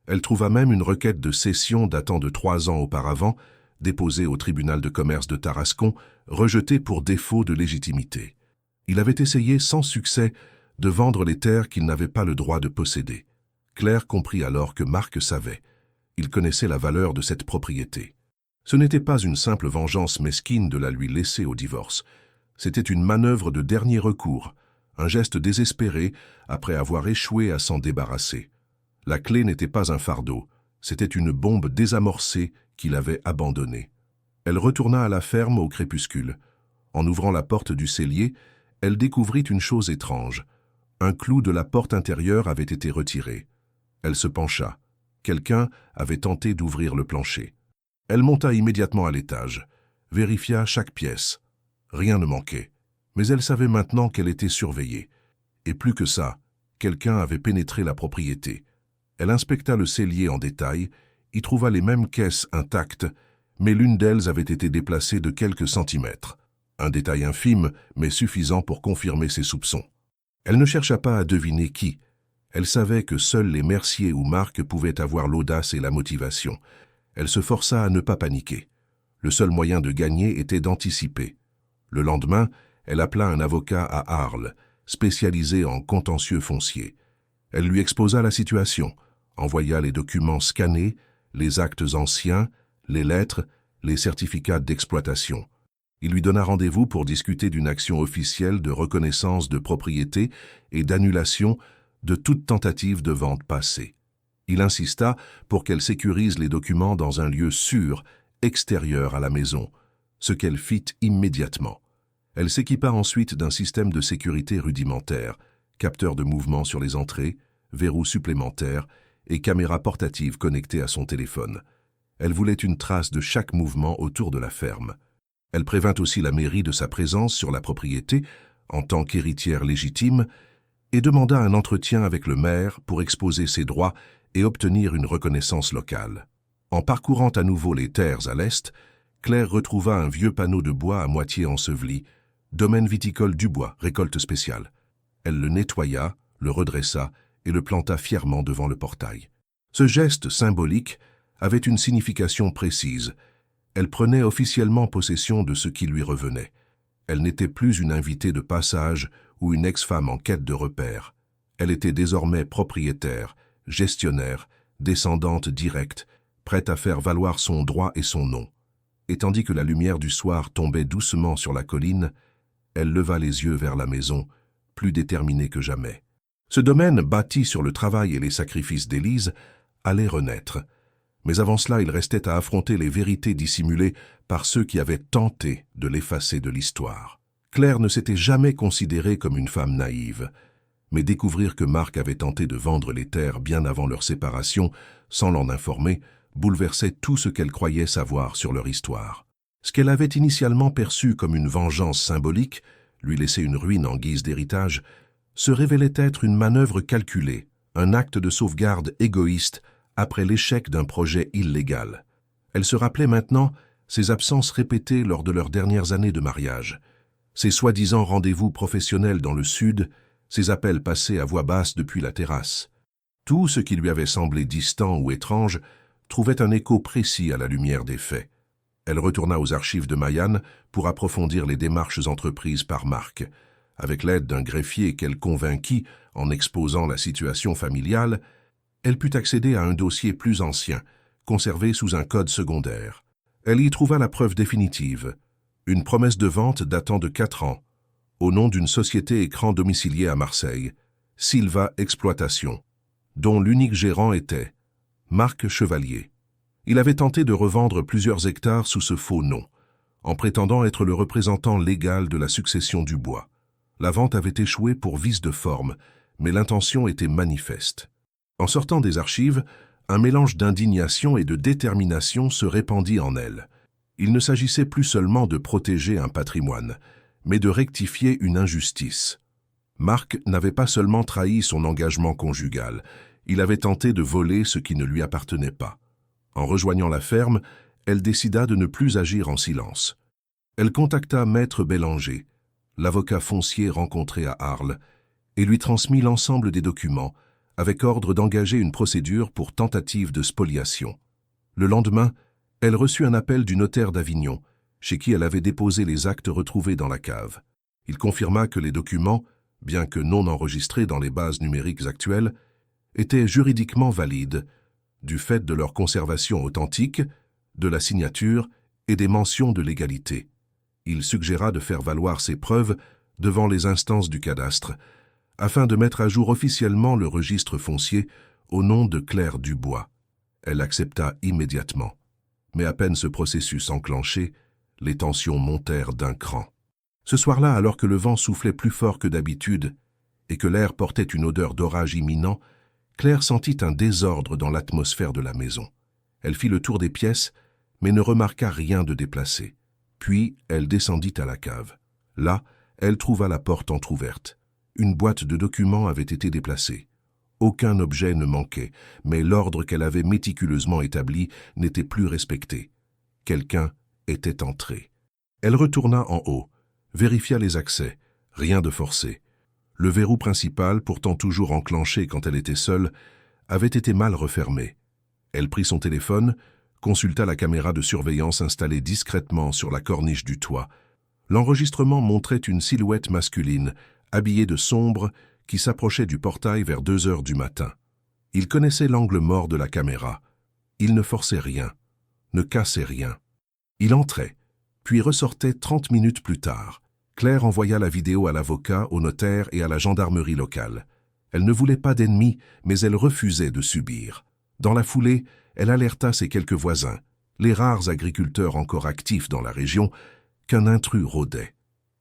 Elle trouva même une requête de cession datant de 3 ans auparavant, déposée au tribunal de commerce de Tarascon, rejetée pour défaut de légitimité. Il avait essayé sans succès de vendre les terres qu'il n'avait pas le droit de posséder. Claire comprit alors que Marc savait. Il connaissait la valeur de cette propriété. Ce n'était pas une simple vengeance mesquine de la lui laisser au divorce. C'était une manœuvre de dernier recours, un geste désespéré après avoir échoué à s'en débarrasser. La clé n'était pas un fardeau, c'était une bombe désamorcée qu'il avait abandonnée. Elle retourna à la ferme au crépuscule. En ouvrant la porte du cellier, elle découvrit une chose étrange. Un clou de la porte intérieure avait été retiré. Elle se pencha. Quelqu'un avait tenté d'ouvrir le plancher. Elle monta immédiatement à l'étage, vérifia chaque pièce. Rien ne manquait, mais elle savait maintenant qu'elle était surveillée. Et plus que ça, quelqu'un avait pénétré la propriété. Elle inspecta le cellier en détail, y trouva les mêmes caisses intactes, mais l'une d'elles avait été déplacée de quelques centimètres. Un détail infime, mais suffisant pour confirmer ses soupçons. Elle ne chercha pas à deviner qui. Elle savait que seuls les Mercier ou Marc pouvaient avoir l'audace et la motivation. Elle se força à ne pas paniquer. Le seul moyen de gagner était d'anticiper. Le lendemain, elle appela un avocat à Arles, spécialisé en contentieux fonciers. Elle lui exposa la situation, envoya les documents scannés, les actes anciens, les lettres, les certificats d'exploitation. Il lui donna rendez-vous pour discuter d'une action officielle de reconnaissance de propriété et d'annulation de toute tentative de vente passée. Il insista pour qu'elle sécurise les documents dans un lieu sûr, extérieur à la maison, ce qu'elle fit immédiatement. Elle s'équipa ensuite d'un système de sécurité rudimentaire, capteur de mouvement sur les entrées, verrou supplémentaire et caméra portative connectée à son téléphone. Elle voulait une trace de chaque mouvement autour de la ferme. Elle prévint aussi la mairie de sa présence sur la propriété, en tant qu'héritière légitime, et demanda un entretien avec le maire pour exposer ses droits et obtenir une reconnaissance locale. En parcourant à nouveau les terres à l'est, Claire retrouva un vieux panneau de bois à moitié enseveli, domaine viticole Dubois, récolte spéciale. Elle le nettoya, le redressa et le planta fièrement devant le portail. Ce geste symbolique avait une signification précise. Elle prenait officiellement possession de ce qui lui revenait. Elle n'était plus une invitée de passage ou une ex-femme en quête de repères. Elle était désormais propriétaire, gestionnaire, descendante directe, prête à faire valoir son droit et son nom. Et tandis que la lumière du soir tombait doucement sur la colline, elle leva les yeux vers la maison, plus déterminée que jamais. Ce domaine, bâti sur le travail et les sacrifices d'Élise, allait renaître. Mais avant cela, il restait à affronter les vérités dissimulées par ceux qui avaient tenté de l'effacer de l'histoire. Claire ne s'était jamais considérée comme une femme naïve, mais découvrir que Marc avait tenté de vendre les terres bien avant leur séparation, sans l'en informer, bouleversait tout ce qu'elle croyait savoir sur leur histoire. Ce qu'elle avait initialement perçu comme une vengeance symbolique, lui laisser une ruine en guise d'héritage, se révélait être une manœuvre calculée, un acte de sauvegarde égoïste après l'échec d'un projet illégal. Elle se rappelait maintenant ses absences répétées lors de leurs dernières années de mariage, ses soi-disant rendez-vous professionnels dans le sud, ses appels passés à voix basse depuis la terrasse. Tout ce qui lui avait semblé distant ou étrange trouvait un écho précis à la lumière des faits. Elle retourna aux archives de Mayanne pour approfondir les démarches entreprises par Marc. Avec l'aide d'un greffier qu'elle convainquit en exposant la situation familiale, elle put accéder à un dossier plus ancien, conservé sous un code secondaire. Elle y trouva la preuve définitive, une promesse de vente datant de 4 ans, au nom d'une société écran domiciliée à Marseille, Silva Exploitation, dont l'unique gérant était Marc Chevalier. Il avait tenté de revendre plusieurs hectares sous ce faux nom, en prétendant être le représentant légal de la succession Dubois. La vente avait échoué pour vice de forme, mais l'intention était manifeste. En sortant des archives, un mélange d'indignation et de détermination se répandit en elle. Il ne s'agissait plus seulement de protéger un patrimoine, mais de rectifier une injustice. Marc n'avait pas seulement trahi son engagement conjugal, il avait tenté de voler ce qui ne lui appartenait pas. En rejoignant la ferme, elle décida de ne plus agir en silence. Elle contacta Maître Bélanger, l'avocat foncier rencontré à Arles, et lui transmit l'ensemble des documents, avec ordre d'engager une procédure pour tentative de spoliation. Le lendemain, elle reçut un appel du notaire d'Avignon, chez qui elle avait déposé les actes retrouvés dans la cave. Il confirma que les documents, bien que non enregistrés dans les bases numériques actuelles, étaient juridiquement valides, du fait de leur conservation authentique, de la signature et des mentions de légalité. Il suggéra de faire valoir ces preuves devant les instances du cadastre, afin de mettre à jour officiellement le registre foncier au nom de Claire Dubois. Elle accepta immédiatement. Mais à peine ce processus enclenché, les tensions montèrent d'un cran. Ce soir-là, alors que le vent soufflait plus fort que d'habitude et que l'air portait une odeur d'orage imminent, Claire sentit un désordre dans l'atmosphère de la maison. Elle fit le tour des pièces, mais ne remarqua rien de déplacé. Puis, elle descendit à la cave. Là, elle trouva la porte entr'ouverte. Une boîte de documents avait été déplacée. Aucun objet ne manquait, mais l'ordre qu'elle avait méticuleusement établi n'était plus respecté. Quelqu'un était entré. Elle retourna en haut, vérifia les accès, rien de forcé. Le verrou principal, pourtant toujours enclenché quand elle était seule, avait été mal refermé. Elle prit son téléphone, consulta la caméra de surveillance installée discrètement sur la corniche du toit. L'enregistrement montrait une silhouette masculine, habillée de sombre, qui s'approchait du portail vers 2 heures du matin. Il connaissait l'angle mort de la caméra. Il ne forçait rien, ne cassait rien. Il entrait, puis ressortait 30 minutes plus tard. Claire envoya la vidéo à l'avocat, au notaire et à la gendarmerie locale. Elle ne voulait pas d'ennemis, mais elle refusait de subir. Dans la foulée, elle alerta ses quelques voisins, les rares agriculteurs encore actifs dans la région, qu'un intrus rôdait.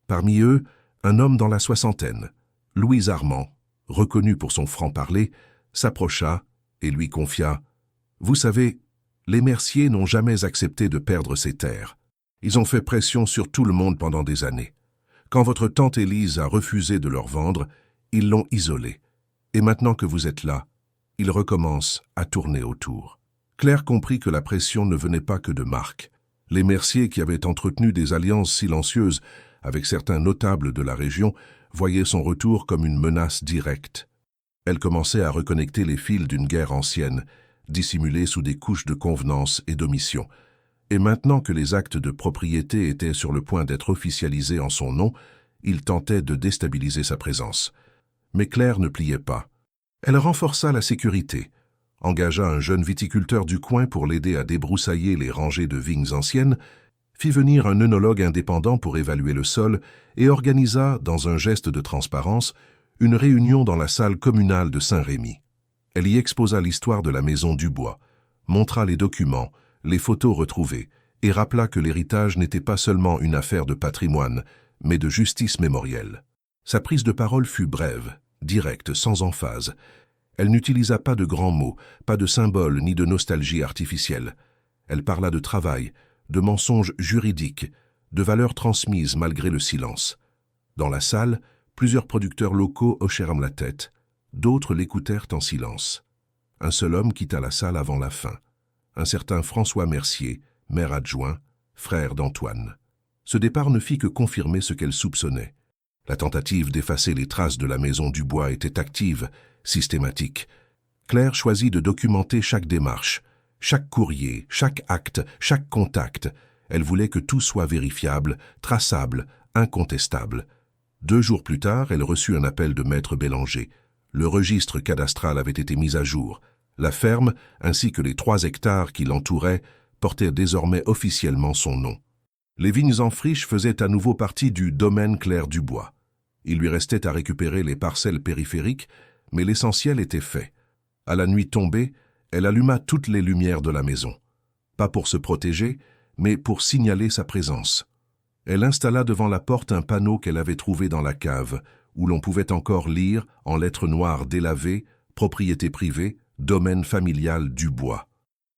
Parmi eux, un homme dans la soixantaine, Louis Armand, reconnu pour son franc-parler, s'approcha et lui confia « Vous savez, les Merciers n'ont jamais accepté de perdre ces terres. Ils ont fait pression sur tout le monde pendant des années. Quand votre tante Élise a refusé de leur vendre, ils l'ont isolée. Et maintenant que vous êtes là, ils recommencent à tourner autour. » Claire comprit que la pression ne venait pas que de Marc. Les Merciers, qui avaient entretenu des alliances silencieuses avec certains notables de la région, voyaient son retour comme une menace directe. Elle commençait à reconnecter les fils d'une guerre ancienne, dissimulée sous des couches de convenance et d'omission. Et maintenant que les actes de propriété étaient sur le point d'être officialisés en son nom, il tentait de déstabiliser sa présence. Mais Claire ne pliait pas. Elle renforça la sécurité, engagea un jeune viticulteur du coin pour l'aider à débroussailler les rangées de vignes anciennes, fit venir un œnologue indépendant pour évaluer le sol et organisa, dans un geste de transparence, une réunion dans la salle communale de Saint-Rémy. Elle y exposa l'histoire de la maison Dubois, montra les documents, les photos retrouvées, et rappela que l'héritage n'était pas seulement une affaire de patrimoine, mais de justice mémorielle. Sa prise de parole fut brève, directe, sans emphase. Elle n'utilisa pas de grands mots, pas de symboles ni de nostalgie artificielle. Elle parla de travail, de mensonges juridiques, de valeurs transmises malgré le silence. Dans la salle, plusieurs producteurs locaux hochèrent la tête, d'autres l'écoutèrent en silence. Un seul homme quitta la salle avant la fin, un certain François Mercier, maire adjoint, frère d'Antoine. Ce départ ne fit que confirmer ce qu'elle soupçonnait. La tentative d'effacer les traces de la maison Dubois était active, systématique. Claire choisit de documenter chaque démarche, chaque courrier, chaque acte, chaque contact. Elle voulait que tout soit vérifiable, traçable, incontestable. 2 jours plus tard, elle reçut un appel de Maître Bélanger. Le registre cadastral avait été mis à jour. La ferme, ainsi que les 3 hectares qui l'entouraient, portaient désormais officiellement son nom. Les vignes en friche faisaient à nouveau partie du domaine Claire Dubois. Il lui restait à récupérer les parcelles périphériques, mais l'essentiel était fait. À la nuit tombée, elle alluma toutes les lumières de la maison. Pas pour se protéger, mais pour signaler sa présence. Elle installa devant la porte un panneau qu'elle avait trouvé dans la cave, où l'on pouvait encore lire, en lettres noires délavées, « Propriété privée, domaine familial Dubois ».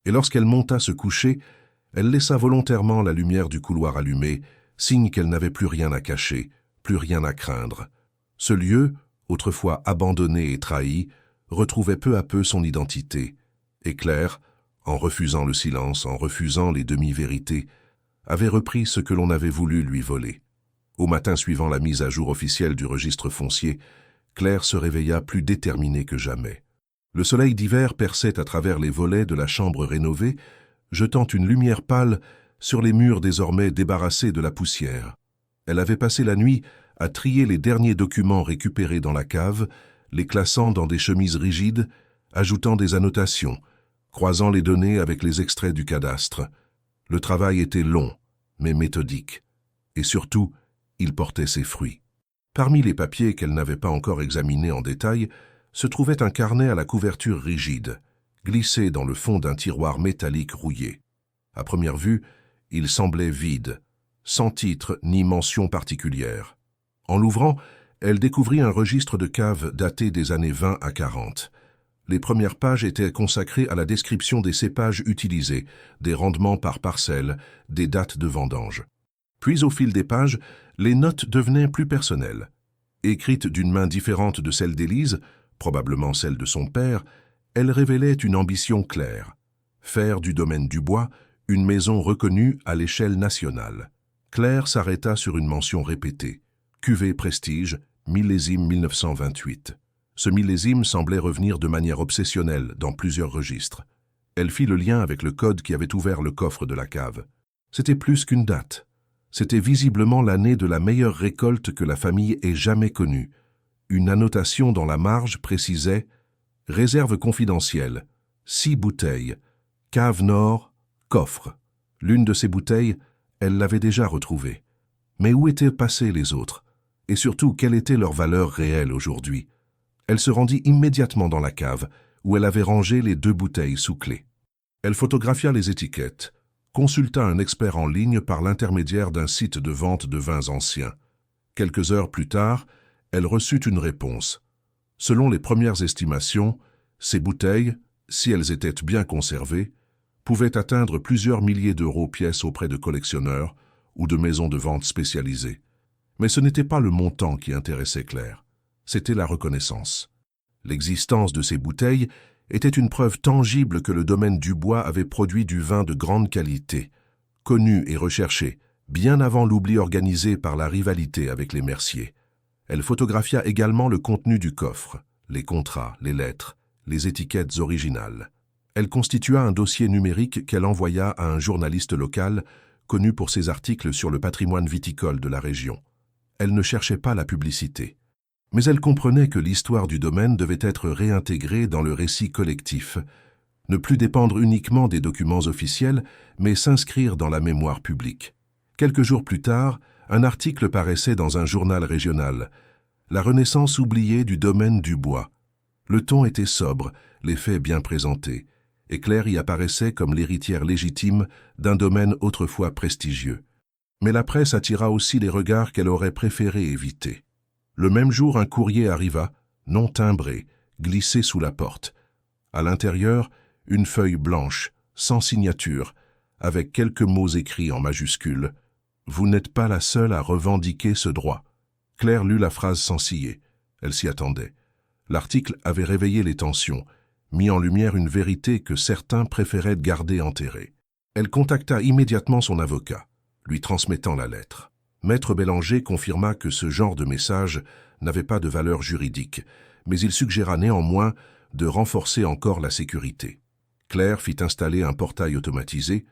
Et lorsqu'elle monta se coucher, elle laissa volontairement la lumière du couloir allumée, signe qu'elle n'avait plus rien à cacher, plus rien à craindre. Ce lieu, autrefois abandonné et trahi, retrouvait peu à peu son identité. Et Claire, en refusant le silence, en refusant les demi-vérités, avait repris ce que l'on avait voulu lui voler. Au matin suivant la mise à jour officielle du registre foncier, Claire se réveilla plus déterminée que jamais. Le soleil d'hiver perçait à travers les volets de la chambre rénovée, jetant une lumière pâle sur les murs désormais débarrassés de la poussière. Elle avait passé la nuit à trier les derniers documents récupérés dans la cave, les classant dans des chemises rigides, ajoutant des annotations, croisant les données avec les extraits du cadastre. Le travail était long, mais méthodique. Et surtout, il portait ses fruits. Parmi les papiers qu'elle n'avait pas encore examinés en détail, se trouvait un carnet à la couverture rigide, glissé dans le fond d'un tiroir métallique rouillé. À première vue, il semblait vide, sans titre ni mention particulière. En l'ouvrant, elle découvrit un registre de cave daté des années 20 à 40. Les premières pages étaient consacrées à la description des cépages utilisés, des rendements par parcelle, des dates de vendange. Puis, au fil des pages, les notes devenaient plus personnelles. Écrites d'une main différente de celle d'Élise, probablement celle de son père, elles révélaient une ambition claire. Faire du domaine du bois une maison reconnue à l'échelle nationale. Claire s'arrêta sur une mention répétée. Cuvée Prestige, millésime 1928. Ce millésime semblait revenir de manière obsessionnelle dans plusieurs registres. Elle fit le lien avec le code qui avait ouvert le coffre de la cave. C'était plus qu'une date. C'était visiblement l'année de la meilleure récolte que la famille ait jamais connue. Une annotation dans la marge précisait « Réserve confidentielle, 6 bouteilles, cave nord, coffre ». L'une de ces bouteilles, elle l'avait déjà retrouvée. Mais où étaient passées les autres? Et surtout, quelle était leur valeur réelle aujourd'hui? Elle se rendit immédiatement dans la cave, où elle avait rangé les 2 bouteilles sous clé. Elle photographia les étiquettes, consulta un expert en ligne par l'intermédiaire d'un site de vente de vins anciens. Quelques heures plus tard, elle reçut une réponse. Selon les premières estimations, ces bouteilles, si elles étaient bien conservées, pouvaient atteindre plusieurs milliers d'euros pièce auprès de collectionneurs ou de maisons de vente spécialisées. Mais ce n'était pas le montant qui intéressait Claire, c'était la reconnaissance. L'existence de ces bouteilles était une preuve tangible que le domaine du bois avait produit du vin de grande qualité, connu et recherché, bien avant l'oubli organisé par la rivalité avec les merciers. Elle photographia également le contenu du coffre, les contrats, les lettres, les étiquettes originales. Elle constitua un dossier numérique qu'elle envoya à un journaliste local, connu pour ses articles sur le patrimoine viticole de la région. Elle ne cherchait pas la publicité. Mais elle comprenait que l'histoire du domaine devait être réintégrée dans le récit collectif, ne plus dépendre uniquement des documents officiels, mais s'inscrire dans la mémoire publique. Quelques jours plus tard, un article paraissait dans un journal régional. La renaissance oubliée du domaine du bois. Le ton était sobre, les faits bien présentés, et Claire y apparaissait comme l'héritière légitime d'un domaine autrefois prestigieux. Mais la presse attira aussi les regards qu'elle aurait préféré éviter. Le même jour, un courrier arriva, non timbré, glissé sous la porte. À l'intérieur, une feuille blanche, sans signature, avec quelques mots écrits en majuscules. « Vous n'êtes pas la seule à revendiquer ce droit ». Claire lut la phrase sans ciller. Elle s'y attendait. L'article avait réveillé les tensions, mis en lumière une vérité que certains préféraient garder enterrée. Elle contacta immédiatement son avocat, lui transmettant la lettre. Maître Bélanger confirma que ce genre de message n'avait pas de valeur juridique, mais il suggéra néanmoins de renforcer encore la sécurité. Claire fit installer un portail automatisé,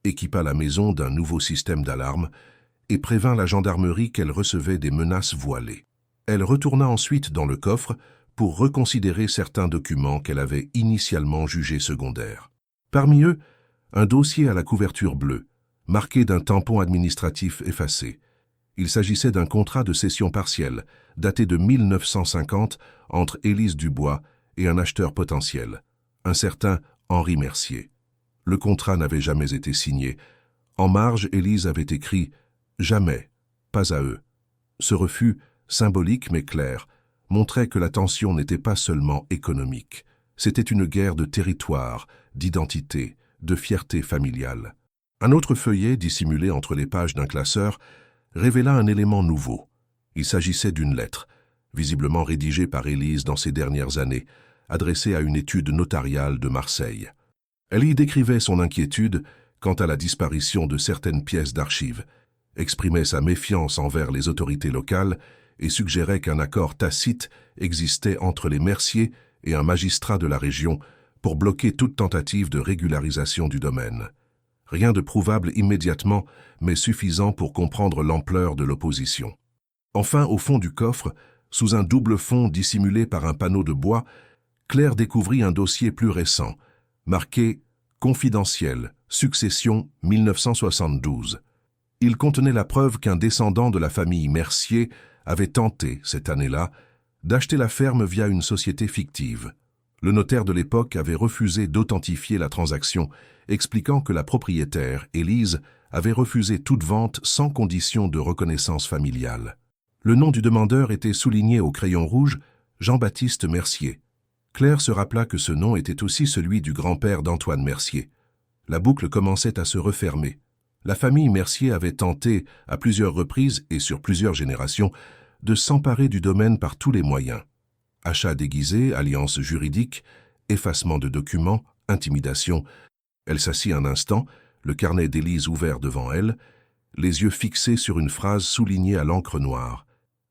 équipa la maison d'un nouveau système d'alarme et prévint la gendarmerie qu'elle recevait des menaces voilées. Elle retourna ensuite dans le coffre pour reconsidérer certains documents qu'elle avait initialement jugés secondaires. Parmi eux, un dossier à la couverture bleue, marqué d'un tampon administratif effacé. Il s'agissait d'un contrat de cession partielle, daté de 1950, entre Élise Dubois et un acheteur potentiel, un certain Henri Mercier. Le contrat n'avait jamais été signé. En marge, Élise avait écrit « Jamais, pas à eux ». Ce refus, symbolique mais clair, montrait que la tension n'était pas seulement économique. C'était une guerre de territoire, d'identité, de fierté familiale. Un autre feuillet, dissimulé entre les pages d'un classeur, révéla un élément nouveau. Il s'agissait d'une lettre, visiblement rédigée par Élise dans ces dernières années, adressée à une étude notariale de Marseille. Elle y décrivait son inquiétude quant à la disparition de certaines pièces d'archives, exprimait sa méfiance envers les autorités locales et suggérait qu'un accord tacite existait entre les Mercier et un magistrat de la région pour bloquer toute tentative de régularisation du domaine. Rien de prouvable immédiatement, mais suffisant pour comprendre l'ampleur de l'opposition. Enfin, au fond du coffre, sous un double fond dissimulé par un panneau de bois, Claire découvrit un dossier plus récent, marqué « Confidentiel, succession 1972 ». Il contenait la preuve qu'un descendant de la famille Mercier avait tenté, cette année-là, d'acheter la ferme via une société fictive. Le notaire de l'époque avait refusé d'authentifier la transaction, expliquant que la propriétaire, Élise, avait refusé toute vente sans condition de reconnaissance familiale. Le nom du demandeur était souligné au crayon rouge, Jean-Baptiste Mercier. Claire se rappela que ce nom était aussi celui du grand-père d'Antoine Mercier. La boucle commençait à se refermer. La famille Mercier avait tenté, à plusieurs reprises et sur plusieurs générations, de s'emparer du domaine par tous les moyens. Achat déguisé, alliance juridique, effacement de documents, intimidation. Elle s'assit un instant, le carnet d'Élise ouvert devant elle, les yeux fixés sur une phrase soulignée à l'encre noire.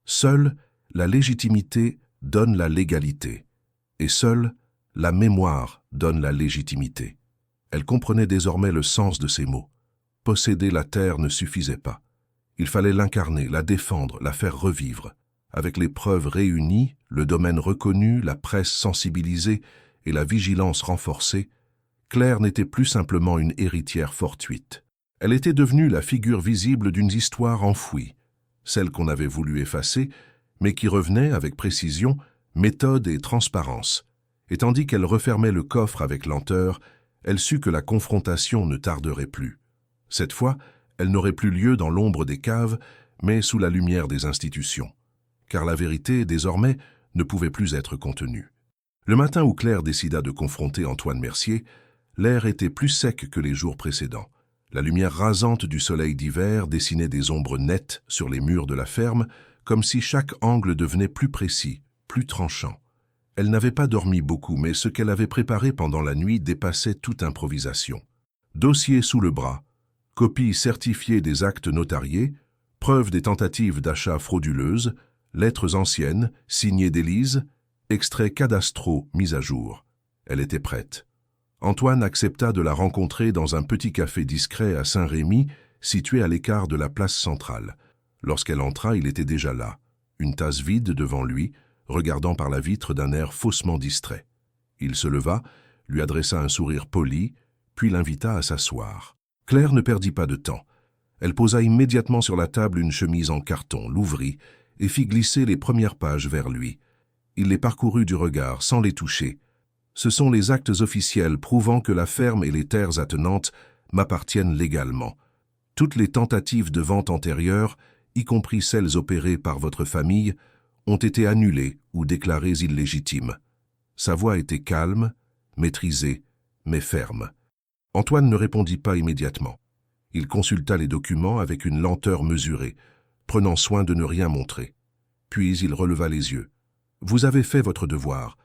Seule la légitimité donne la légalité, et seule la mémoire donne la légitimité. Elle comprenait désormais le sens de ces mots. Posséder la terre ne suffisait pas. Il fallait l'incarner, la défendre, la faire revivre. Avec les preuves réunies, le domaine reconnu, la presse sensibilisée et la vigilance renforcée, Claire n'était plus simplement une héritière fortuite. Elle était devenue la figure visible d'une histoire enfouie, celle qu'on avait voulu effacer, mais qui revenait avec précision, méthode et transparence. Et tandis qu'elle refermait le coffre avec lenteur, elle sut que la confrontation ne tarderait plus. Cette fois, elle n'aurait plus lieu dans l'ombre des caves, mais sous la lumière des institutions. Car la vérité, désormais, ne pouvait plus être contenue. Le matin où Claire décida de confronter Antoine Mercier, l'air était plus sec que les jours précédents. La lumière rasante du soleil d'hiver dessinait des ombres nettes sur les murs de la ferme, comme si chaque angle devenait plus précis, plus tranchant. Elle n'avait pas dormi beaucoup, mais ce qu'elle avait préparé pendant la nuit dépassait toute improvisation. Dossier sous le bras, copie certifiée des actes notariés, preuve des tentatives d'achat frauduleuses, lettres anciennes, signées d'Élise, extraits cadastraux mis à jour. Elle était prête. Antoine accepta de la rencontrer dans un petit café discret à Saint-Rémy, situé à l'écart de la place centrale. Lorsqu'elle entra, il était déjà là, une tasse vide devant lui, regardant par la vitre d'un air faussement distrait. Il se leva, lui adressa un sourire poli, puis l'invita à s'asseoir. Claire ne perdit pas de temps. Elle posa immédiatement sur la table une chemise en carton, l'ouvrit et fit glisser les premières pages vers lui. Il les parcourut du regard, sans les toucher. Ce sont les actes officiels prouvant que la ferme et les terres attenantes m'appartiennent légalement. Toutes les tentatives de vente antérieures, y compris celles opérées par votre famille, ont été annulées ou déclarées illégitimes. Sa voix était calme, maîtrisée, mais ferme. Antoine ne répondit pas immédiatement. Il consulta les documents avec une lenteur mesurée, prenant soin de ne rien montrer. Puis il releva les yeux. « Vous avez fait votre devoir.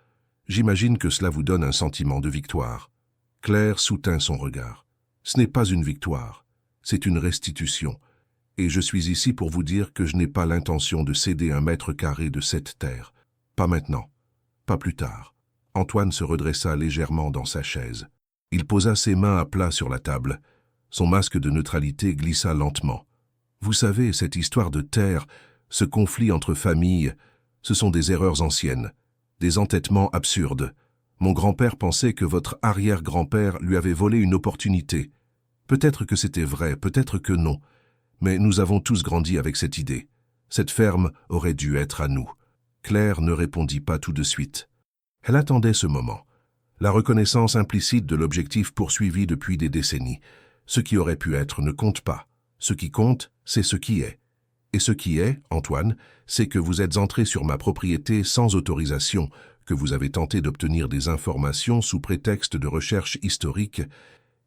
J'imagine que cela vous donne un sentiment de victoire. » Claire soutint son regard. « Ce n'est pas une victoire, c'est une restitution. Et je suis ici pour vous dire que je n'ai pas l'intention de céder un mètre carré de cette terre. Pas maintenant, pas plus tard. » Antoine se redressa légèrement dans sa chaise. Il posa ses mains à plat sur la table. Son masque de neutralité glissa lentement. « Vous savez, cette histoire de terre, ce conflit entre familles, ce sont des erreurs anciennes, des entêtements absurdes. Mon grand-père pensait que votre arrière-grand-père lui avait volé une opportunité. Peut-être que c'était vrai, peut-être que non. Mais nous avons tous grandi avec cette idée. Cette ferme aurait dû être à nous. » Claire ne répondit pas tout de suite. Elle attendait ce moment. La reconnaissance implicite de l'objectif poursuivi depuis des décennies. Ce qui aurait pu être ne compte pas. Ce qui compte, c'est ce qui est. Et ce qui est, Antoine, c'est que vous êtes entré sur ma propriété sans autorisation, que vous avez tenté d'obtenir des informations sous prétexte de recherche historique,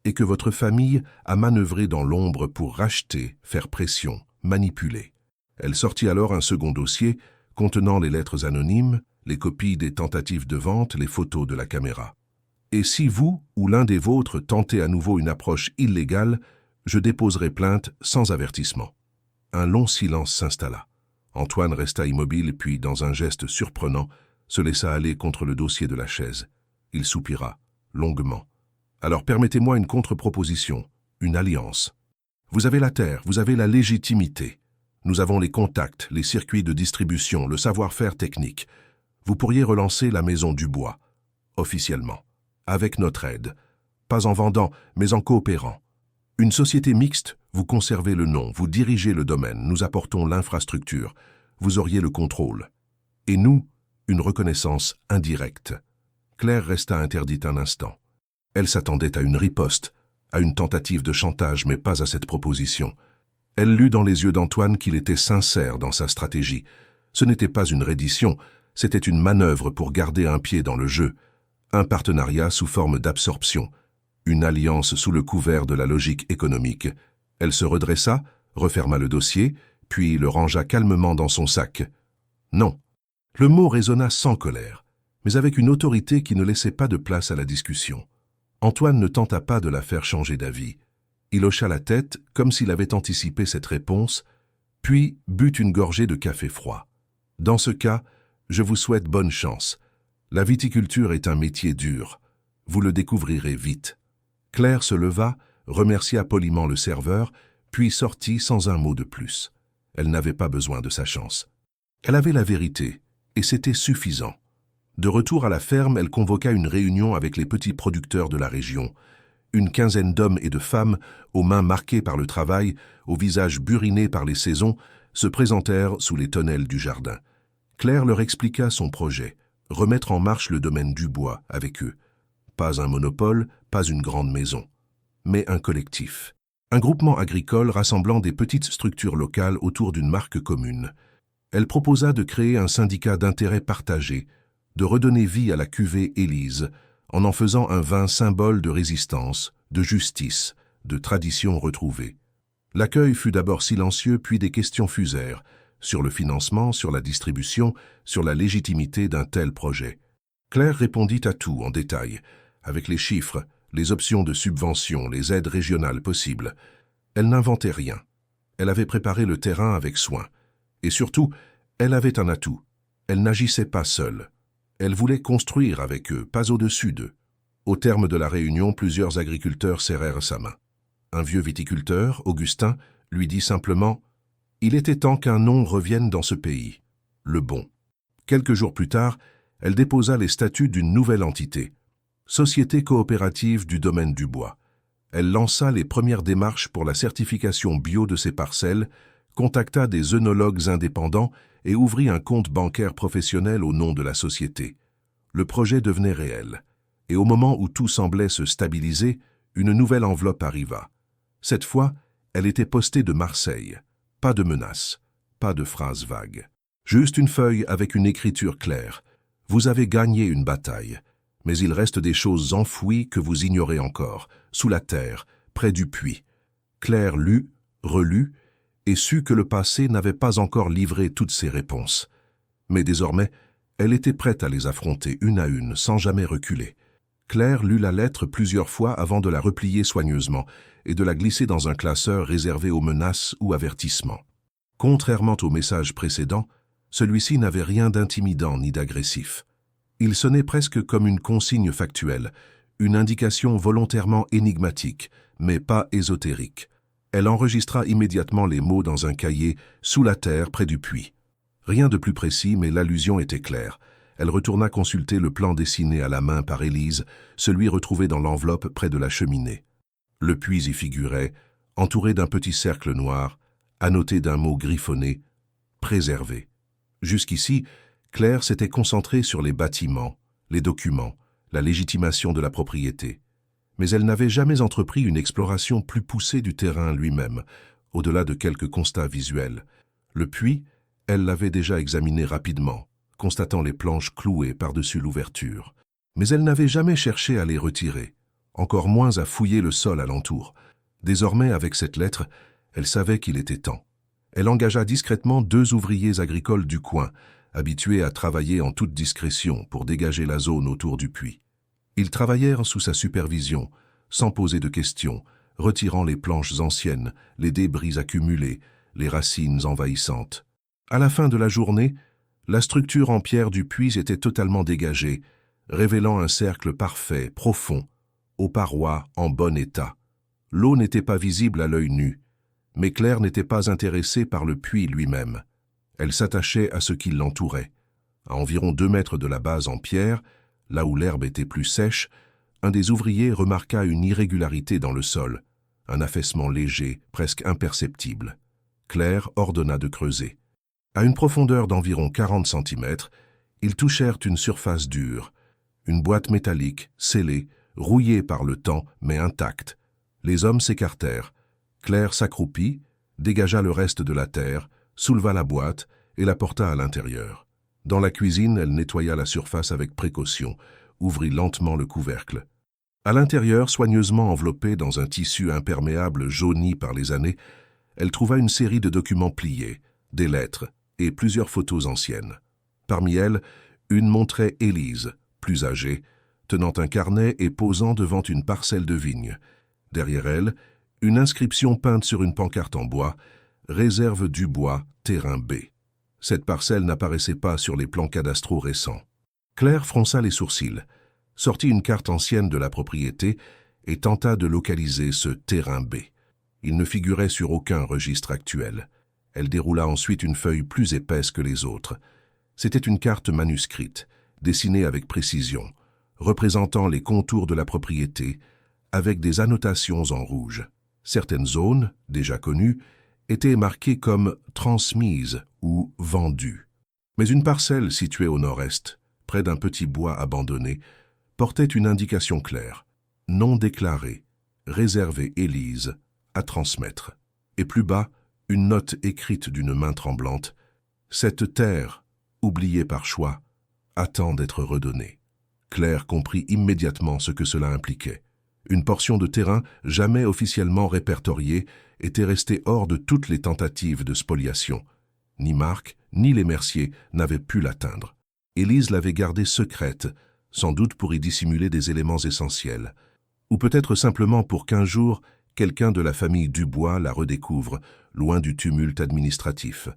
et que votre famille a manœuvré dans l'ombre pour racheter, faire pression, manipuler. Elle sortit alors un second dossier contenant les lettres anonymes, les copies des tentatives de vente, les photos de la caméra. Et si vous ou l'un des vôtres tentez à nouveau une approche illégale, je déposerai plainte sans avertissement. » Un long silence s'installa. Antoine resta immobile puis, dans un geste surprenant, se laissa aller contre le dossier de la chaise. Il soupira, longuement. « Alors permettez-moi une contre-proposition, une alliance. Vous avez la terre, vous avez la légitimité. Nous avons les contacts, les circuits de distribution, le savoir-faire technique. Vous pourriez relancer la Maison du Bois, officiellement, avec notre aide. Pas en vendant, mais en coopérant. Une société mixte, vous conservez le nom, vous dirigez le domaine, nous apportons l'infrastructure, vous auriez le contrôle. Et nous, une reconnaissance indirecte. » Claire resta interdite un instant. Elle s'attendait à une riposte, à une tentative de chantage, mais pas à cette proposition. Elle lut dans les yeux d'Antoine qu'il était sincère dans sa stratégie. Ce n'était pas une reddition, c'était une manœuvre pour garder un pied dans le jeu, un partenariat sous forme d'absorption, une alliance sous le couvert de la logique économique. Elle se redressa, referma le dossier, puis le rangea calmement dans son sac. Non. Le mot résonna sans colère, mais avec une autorité qui ne laissait pas de place à la discussion. Antoine ne tenta pas de la faire changer d'avis. Il hocha la tête comme s'il avait anticipé cette réponse, puis but une gorgée de café froid. « Dans ce cas, je vous souhaite bonne chance. La viticulture est un métier dur. Vous le découvrirez vite. » Claire se leva, remercia poliment le serveur, puis sortit sans un mot de plus. Elle n'avait pas besoin de sa chance. Elle avait la vérité, et c'était suffisant. De retour à la ferme, elle convoqua une réunion avec les petits producteurs de la région. Une quinzaine d'hommes et de femmes, aux mains marquées par le travail, aux visages burinés par les saisons, se présentèrent sous les tonnelles du jardin. Claire leur expliqua son projet, remettre en marche le domaine du bois avec eux. Pas un monopole, pas une grande maison, mais un collectif. Un groupement agricole rassemblant des petites structures locales autour d'une marque commune. Elle proposa de créer un syndicat d'intérêt partagé, de redonner vie à la cuvée Élise, en faisant un vin symbole de résistance, de justice, de tradition retrouvée. L'accueil fut d'abord silencieux, puis des questions fusèrent, sur le financement, sur la distribution, sur la légitimité d'un tel projet. Claire répondit à tout en détail, avec les chiffres, les options de subvention, les aides régionales possibles. Elle n'inventait rien. Elle avait préparé le terrain avec soin. Et surtout, elle avait un atout. Elle n'agissait pas seule. Elle voulait construire avec eux, pas au-dessus d'eux. Au terme de la réunion, plusieurs agriculteurs serrèrent sa main. Un vieux viticulteur, Augustin, lui dit simplement « Il était temps qu'un nom revienne dans ce pays, le bon ». Quelques jours plus tard, elle déposa les statuts d'une nouvelle entité, Société coopérative du domaine du bois. Elle lança les premières démarches pour la certification bio de ses parcelles, contacta des œnologues indépendants et ouvrit un compte bancaire professionnel au nom de la société. Le projet devenait réel. Et au moment où tout semblait se stabiliser, une nouvelle enveloppe arriva. Cette fois, elle était postée de Marseille. Pas de menaces, pas de phrases vagues. Juste une feuille avec une écriture claire. Vous avez gagné une bataille, mais il reste des choses enfouies que vous ignorez encore, sous la terre, près du puits. Claire lut, relut, et sut que le passé n'avait pas encore livré toutes ses réponses. Mais désormais, elle était prête à les affronter une à une, sans jamais reculer. Claire lut la lettre plusieurs fois avant de la replier soigneusement et de la glisser dans un classeur réservé aux menaces ou avertissements. Contrairement au message précédent, celui-ci n'avait rien d'intimidant ni d'agressif. Il sonnait presque comme une consigne factuelle, une indication volontairement énigmatique, mais pas ésotérique. Elle enregistra immédiatement les mots dans un cahier, sous la terre, près du puits. Rien de plus précis, mais l'allusion était claire. Elle retourna consulter le plan dessiné à la main par Élise, celui retrouvé dans l'enveloppe près de la cheminée. Le puits y figurait, entouré d'un petit cercle noir, annoté d'un mot griffonné, « préservé ». Jusqu'ici, Claire s'était concentrée sur les bâtiments, les documents, la légitimation de la propriété. Mais elle n'avait jamais entrepris une exploration plus poussée du terrain lui-même, au-delà de quelques constats visuels. Le puits, elle l'avait déjà examiné rapidement, constatant les planches clouées par-dessus l'ouverture. Mais elle n'avait jamais cherché à les retirer, encore moins à fouiller le sol alentour. Désormais, avec cette lettre, elle savait qu'il était temps. Elle engagea discrètement 2 ouvriers agricoles du coin, habitués à travailler en toute discrétion pour dégager la zone autour du puits. Ils travaillèrent sous sa supervision, sans poser de questions, retirant les planches anciennes, les débris accumulés, les racines envahissantes. À la fin de la journée, la structure en pierre du puits était totalement dégagée, révélant un cercle parfait, profond, aux parois en bon état. L'eau n'était pas visible à l'œil nu, mais Claire n'était pas intéressée par le puits lui-même. Elle s'attachait à ce qui l'entourait. À environ 2 mètres de la base en pierre, là où l'herbe était plus sèche, un des ouvriers remarqua une irrégularité dans le sol, un affaissement léger, presque imperceptible. Claire ordonna de creuser. À une profondeur d'environ 40 centimètres, ils touchèrent une surface dure, une boîte métallique, scellée, rouillée par le temps, mais intacte. Les hommes s'écartèrent. Claire s'accroupit, dégagea le reste de la terre, souleva la boîte et la porta à l'intérieur. Dans la cuisine, elle nettoya la surface avec précaution, ouvrit lentement le couvercle. À l'intérieur, soigneusement enveloppée dans un tissu imperméable jauni par les années, elle trouva une série de documents pliés, des lettres et plusieurs photos anciennes. Parmi elles, une montrait Élise, plus âgée, tenant un carnet et posant devant une parcelle de vigne. Derrière elle, une inscription peinte sur une pancarte en bois, « Réserve du bois, terrain B ». Cette parcelle n'apparaissait pas sur les plans cadastraux récents. Claire fronça les sourcils, sortit une carte ancienne de la propriété et tenta de localiser ce terrain B. Il ne figurait sur aucun registre actuel. Elle déroula ensuite une feuille plus épaisse que les autres. C'était une carte manuscrite, dessinée avec précision, représentant les contours de la propriété, avec des annotations en rouge. Certaines zones, déjà connues, étaient marquées comme « transmises » ou « vendues ». Mais une parcelle située au nord-est, près d'un petit bois abandonné, portait une indication claire, non déclarée, réservée Élise, à transmettre. Et plus bas, une note écrite d'une main tremblante, « Cette terre, oubliée par choix, attend d'être redonnée ». Claire comprit immédiatement ce que cela impliquait. Une portion de terrain jamais officiellement répertoriée était restée hors de toutes les tentatives de spoliation. Ni Marc, ni les Mercier n'avaient pu l'atteindre. Élise l'avait gardée secrète, sans doute pour y dissimuler des éléments essentiels, ou peut-être simplement pour qu'un jour, quelqu'un de la famille Dubois la redécouvre, loin du tumulte administratif.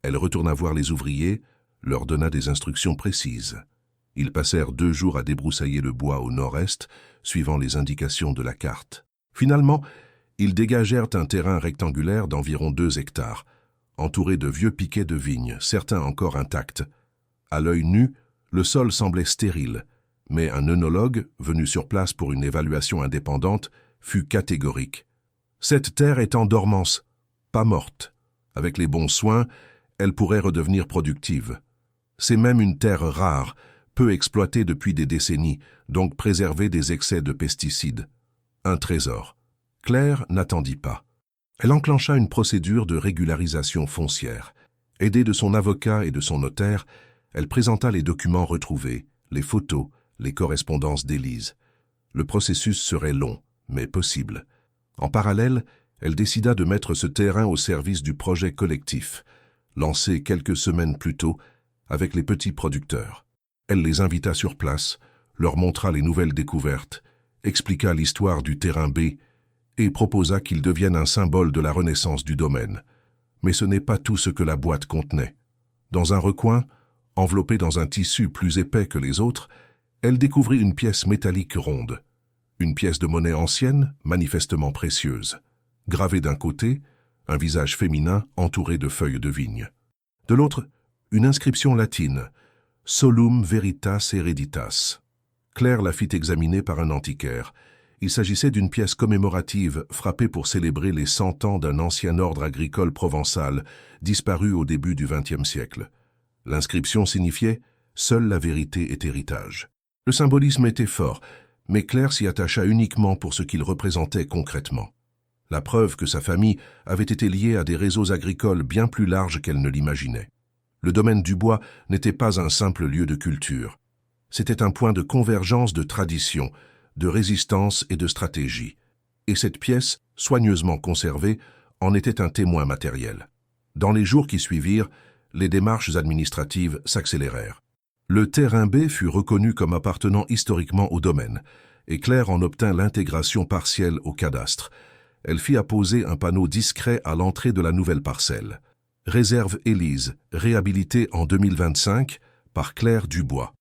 Elle retourna voir les ouvriers, leur donna des instructions précises. Ils passèrent 2 jours à débroussailler le bois au nord-est, suivant les indications de la carte. Finalement, ils dégagèrent un terrain rectangulaire d'environ 2 hectares, entouré de vieux piquets de vignes, certains encore intacts. À l'œil nu, le sol semblait stérile, mais un œnologue, venu sur place pour une évaluation indépendante, fut catégorique. Cette terre est en dormance, pas morte. Avec les bons soins, elle pourrait redevenir productive. C'est même une terre rare, peu exploitée depuis des décennies, donc préservée des excès de pesticides. Un trésor. Claire n'attendit pas. Elle enclencha une procédure de régularisation foncière. Aidée de son avocat et de son notaire, elle présenta les documents retrouvés, les photos, les correspondances d'Élise. Le processus serait long, mais possible. En parallèle, elle décida de mettre ce terrain au service du projet collectif, lancé quelques semaines plus tôt avec les petits producteurs. Elle les invita sur place, leur montra les nouvelles découvertes, expliqua l'histoire du terrain B et proposa qu'il devienne un symbole de la renaissance du domaine. Mais ce n'est pas tout ce que la boîte contenait. Dans un recoin, enveloppée dans un tissu plus épais que les autres, elle découvrit une pièce métallique ronde. Une pièce de monnaie ancienne, manifestement précieuse. Gravée d'un côté, un visage féminin entouré de feuilles de vigne. De l'autre, une inscription latine, « Solum veritas hereditas ». Claire la fit examiner par un antiquaire. Il s'agissait d'une pièce commémorative frappée pour célébrer les 100 ans d'un ancien ordre agricole provençal, disparu au début du XXe siècle. L'inscription signifiait « Seule la vérité est héritage ». Le symbolisme était fort, mais Claire s'y attacha uniquement pour ce qu'il représentait concrètement. La preuve que sa famille avait été liée à des réseaux agricoles bien plus larges qu'elle ne l'imaginait. Le domaine du bois n'était pas un simple lieu de culture. C'était un point de convergence de traditions, de résistance et de stratégie. Et cette pièce, soigneusement conservée, en était un témoin matériel. Dans les jours qui suivirent, les démarches administratives s'accélérèrent. Le terrain B fut reconnu comme appartenant historiquement au domaine, et Claire en obtint l'intégration partielle au cadastre. Elle fit apposer un panneau discret à l'entrée de la nouvelle parcelle. Réserve Élise, réhabilitée en 2025 par Claire Dubois.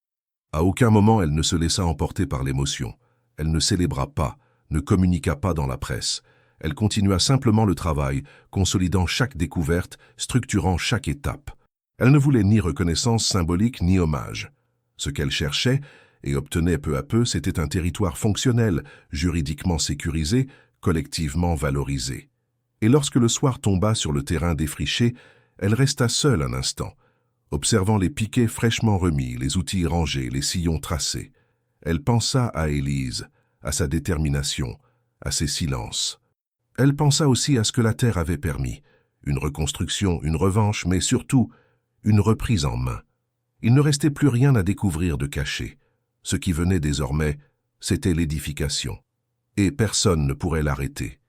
À aucun moment elle ne se laissa emporter par l'émotion. Elle ne célébra pas, ne communiqua pas dans la presse. Elle continua simplement le travail, consolidant chaque découverte, structurant chaque étape. Elle ne voulait ni reconnaissance symbolique ni hommage. Ce qu'elle cherchait, et obtenait peu à peu, c'était un territoire fonctionnel, juridiquement sécurisé, collectivement valorisé. Et lorsque le soir tomba sur le terrain défriché, elle resta seule un instant, observant les piquets fraîchement remis, les outils rangés, les sillons tracés. Elle pensa à Élise, à sa détermination, à ses silences. Elle pensa aussi à ce que la terre avait permis, une reconstruction, une revanche, mais surtout une reprise en main. Il ne restait plus rien à découvrir de caché. Ce qui venait désormais, c'était l'édification. Et personne ne pourrait l'arrêter.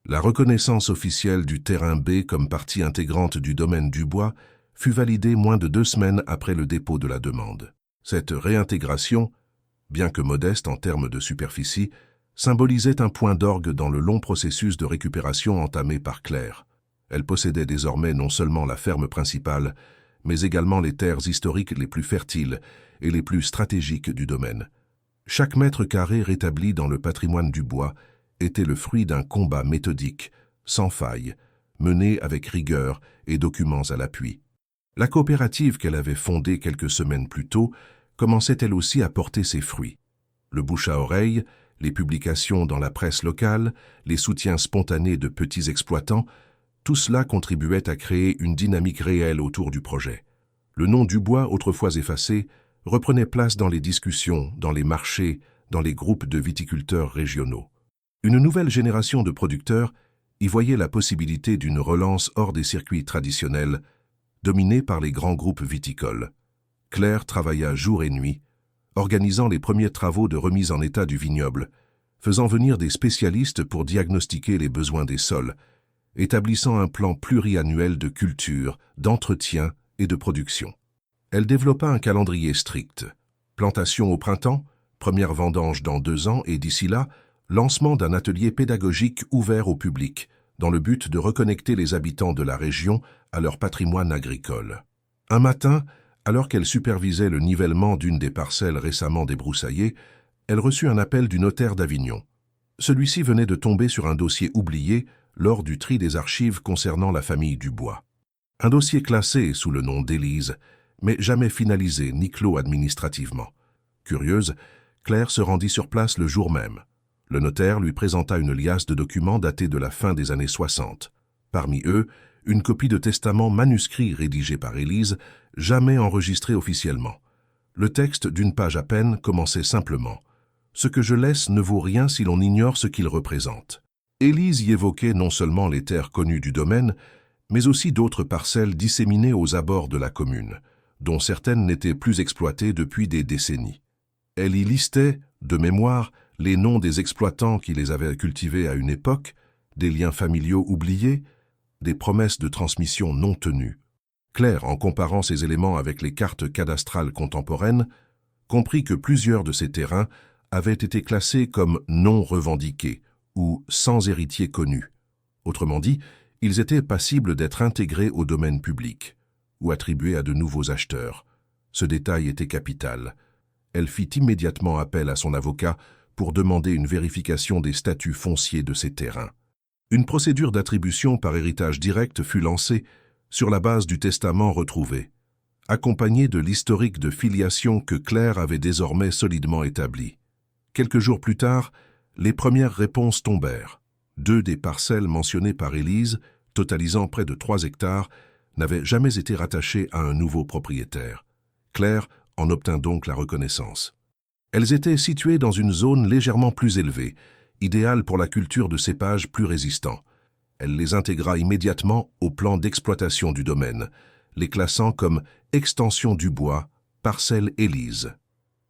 La reconnaissance officielle du terrain B comme partie intégrante du domaine Dubois fut validée moins de 2 semaines après le dépôt de la demande. Cette réintégration, bien que modeste en termes de superficie, symbolisait un point d'orgue dans le long processus de récupération entamé par Claire. Elle possédait désormais non seulement la ferme principale, mais également les terres historiques les plus fertiles et les plus stratégiques du domaine. Chaque mètre carré rétabli dans le patrimoine du bois était le fruit d'un combat méthodique, sans faille, mené avec rigueur et documents à l'appui. La coopérative qu'elle avait fondée quelques semaines plus tôt commençait elle aussi à porter ses fruits. Le bouche à oreille, les publications dans la presse locale, les soutiens spontanés de petits exploitants, tout cela contribuait à créer une dynamique réelle autour du projet. Le nom Dubois, autrefois effacé, reprenait place dans les discussions, dans les marchés, dans les groupes de viticulteurs régionaux. Une nouvelle génération de producteurs y voyait la possibilité d'une relance hors des circuits traditionnels, dominés par les grands groupes viticoles. Claire travailla jour et nuit, organisant les premiers travaux de remise en état du vignoble, faisant venir des spécialistes pour diagnostiquer les besoins des sols, établissant un plan pluriannuel de culture, d'entretien et de production. Elle développa un calendrier strict. Plantation au printemps, première vendange dans 2 ans et d'ici là, lancement d'un atelier pédagogique ouvert au public, dans le but de reconnecter les habitants de la région à leur patrimoine agricole. Un matin, alors qu'elle supervisait le nivellement d'une des parcelles récemment débroussaillées, elle reçut un appel du notaire d'Avignon. Celui-ci venait de tomber sur un dossier oublié lors du tri des archives concernant la famille Dubois. Un dossier classé sous le nom d'Élise, mais jamais finalisé ni clos administrativement. Curieuse, Claire se rendit sur place le jour même. Le notaire lui présenta une liasse de documents datés de la fin des années 60. Parmi eux, une copie de testament manuscrit rédigé par Élise, jamais enregistré officiellement. Le texte, d'une page à peine, commençait simplement « Ce que je laisse ne vaut rien si l'on ignore ce qu'il représente ». Élise y évoquait non seulement les terres connues du domaine, mais aussi d'autres parcelles disséminées aux abords de la commune, dont certaines n'étaient plus exploitées depuis des décennies. Elle y listait, de mémoire, les noms des exploitants qui les avaient cultivées à une époque, des liens familiaux oubliés, des promesses de transmission non tenues. Claire, en comparant ces éléments avec les cartes cadastrales contemporaines, comprit que plusieurs de ces terrains avaient été classés comme non revendiqués ou sans héritier connu. Autrement dit, ils étaient passibles d'être intégrés au domaine public ou attribués à de nouveaux acheteurs. Ce détail était capital. Elle fit immédiatement appel à son avocat pour demander une vérification des statuts fonciers de ces terrains. Une procédure d'attribution par héritage direct fut lancée sur la base du testament retrouvé, accompagnée de l'historique de filiation que Claire avait désormais solidement établi. Quelques jours plus tard, les premières réponses tombèrent. 2 des parcelles mentionnées par Élise, totalisant près de 3 hectares, n'avaient jamais été rattachées à un nouveau propriétaire. Claire en obtint donc la reconnaissance. Elles étaient situées dans une zone légèrement plus élevée, idéale pour la culture de cépages plus résistants. Elle les intégra immédiatement au plan d'exploitation du domaine, les classant comme « extension du bois, parcelle Élise ».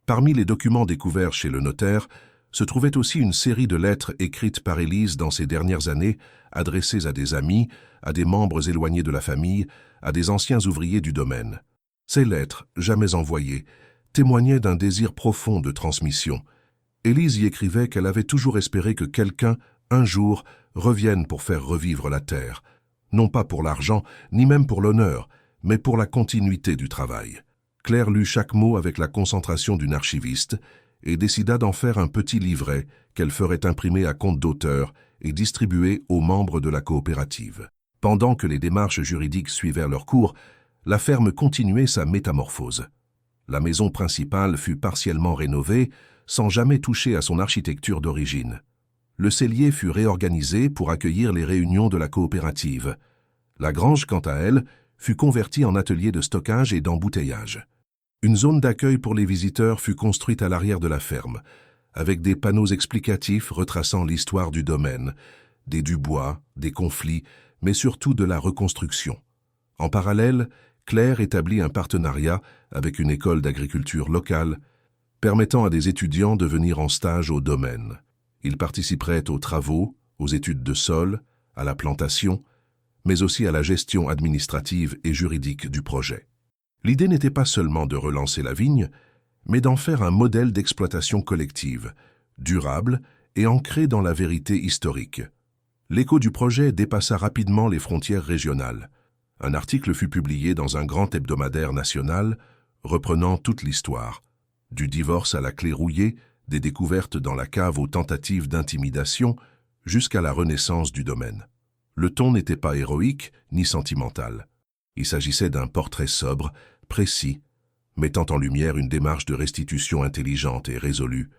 Parmi les documents découverts chez le notaire, se trouvait aussi une série de lettres écrites par Élise dans ces dernières années, adressées à des amis, à des membres éloignés de la famille, à des anciens ouvriers du domaine. Ces lettres, jamais envoyées, témoignait d'un désir profond de transmission. Élise y écrivait qu'elle avait toujours espéré que quelqu'un, un jour, revienne pour faire revivre la terre, non pas pour l'argent, ni même pour l'honneur, mais pour la continuité du travail. Claire lut chaque mot avec la concentration d'une archiviste et décida d'en faire un petit livret qu'elle ferait imprimer à compte d'auteur et distribuer aux membres de la coopérative. Pendant que les démarches juridiques suivaient leur cours, la ferme continuait sa métamorphose. La maison principale fut partiellement rénovée, sans jamais toucher à son architecture d'origine. Le cellier fut réorganisé pour accueillir les réunions de la coopérative. La grange, quant à elle, fut convertie en atelier de stockage et d'embouteillage. Une zone d'accueil pour les visiteurs fut construite à l'arrière de la ferme, avec des panneaux explicatifs retraçant l'histoire du domaine, des Dubois, des conflits, mais surtout de la reconstruction. En parallèle, Claire établit un partenariat avec une école d'agriculture locale, permettant à des étudiants de venir en stage au domaine. Ils participeraient aux travaux, aux études de sol, à la plantation, mais aussi à la gestion administrative et juridique du projet. L'idée n'était pas seulement de relancer la vigne, mais d'en faire un modèle d'exploitation collective, durable et ancré dans la vérité historique. L'écho du projet dépassa rapidement les frontières régionales. Un article fut publié dans un grand hebdomadaire national, reprenant toute l'histoire, du divorce à la clé rouillée, des découvertes dans la cave aux tentatives d'intimidation, jusqu'à la renaissance du domaine. Le ton n'était pas héroïque ni sentimental. Il s'agissait d'un portrait sobre, précis, mettant en lumière une démarche de restitution intelligente et résolue.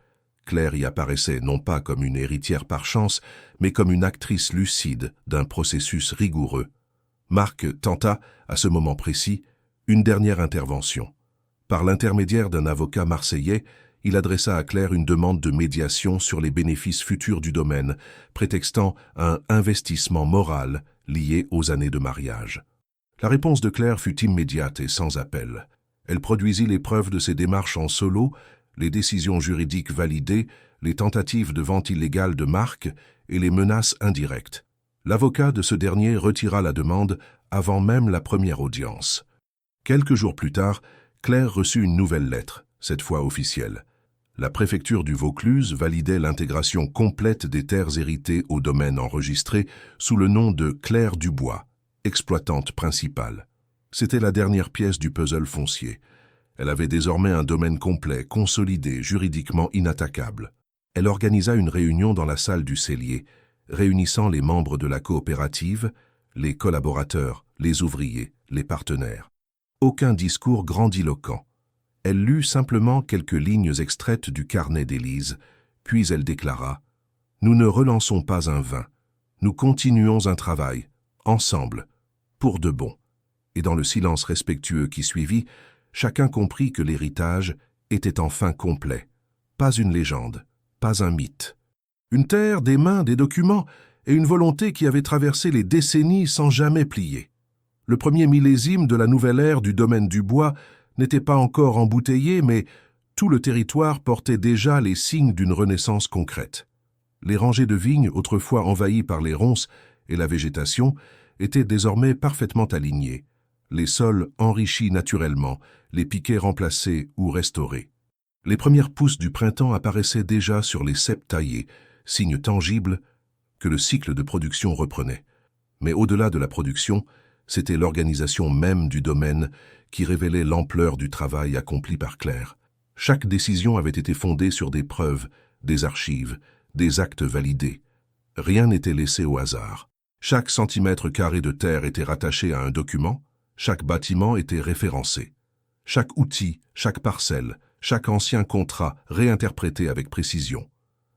Claire y apparaissait non pas comme une héritière par chance, mais comme une actrice lucide d'un processus rigoureux. Marc tenta, à ce moment précis, une dernière intervention. Par l'intermédiaire d'un avocat marseillais, il adressa à Claire une demande de médiation sur les bénéfices futurs du domaine, prétextant un investissement moral lié aux années de mariage. La réponse de Claire fut immédiate et sans appel. Elle produisit les preuves de ses démarches en solo, les décisions juridiques validées, les tentatives de vente illégale de Marc et les menaces indirectes. L'avocat de ce dernier retira la demande avant même la première audience. Quelques jours plus tard, Claire reçut une nouvelle lettre, cette fois officielle. La préfecture du Vaucluse validait l'intégration complète des terres héritées au domaine enregistré sous le nom de Claire Dubois, exploitante principale. C'était la dernière pièce du puzzle foncier. Elle avait désormais un domaine complet, consolidé, juridiquement inattaquable. Elle organisa une réunion dans la salle du cellier, réunissant les membres de la coopérative, les collaborateurs, les ouvriers, les partenaires. Aucun discours grandiloquent. Elle lut simplement quelques lignes extraites du carnet d'Élise, puis elle déclara « Nous ne relançons pas un vin, nous continuons un travail, ensemble, pour de bon. » Et dans le silence respectueux qui suivit, chacun comprit que l'héritage était enfin complet. Pas une légende, pas un mythe. Une terre, des mains, des documents et une volonté qui avait traversé les décennies sans jamais plier. Le premier millésime de la nouvelle ère du domaine du bois n'était pas encore embouteillé, mais tout le territoire portait déjà les signes d'une renaissance concrète. Les rangées de vignes, autrefois envahies par les ronces et la végétation, étaient désormais parfaitement alignées, les sols enrichis naturellement, les piquets remplacés ou restaurés. Les premières pousses du printemps apparaissaient déjà sur les ceps taillés, signe tangible que le cycle de production reprenait. Mais au-delà de la production, c'était l'organisation même du domaine qui révélait l'ampleur du travail accompli par Claire. Chaque décision avait été fondée sur des preuves, des archives, des actes validés. Rien n'était laissé au hasard. Chaque centimètre carré de terre était rattaché à un document, chaque bâtiment était référencé. Chaque outil, chaque parcelle, chaque ancien contrat réinterprété avec précision.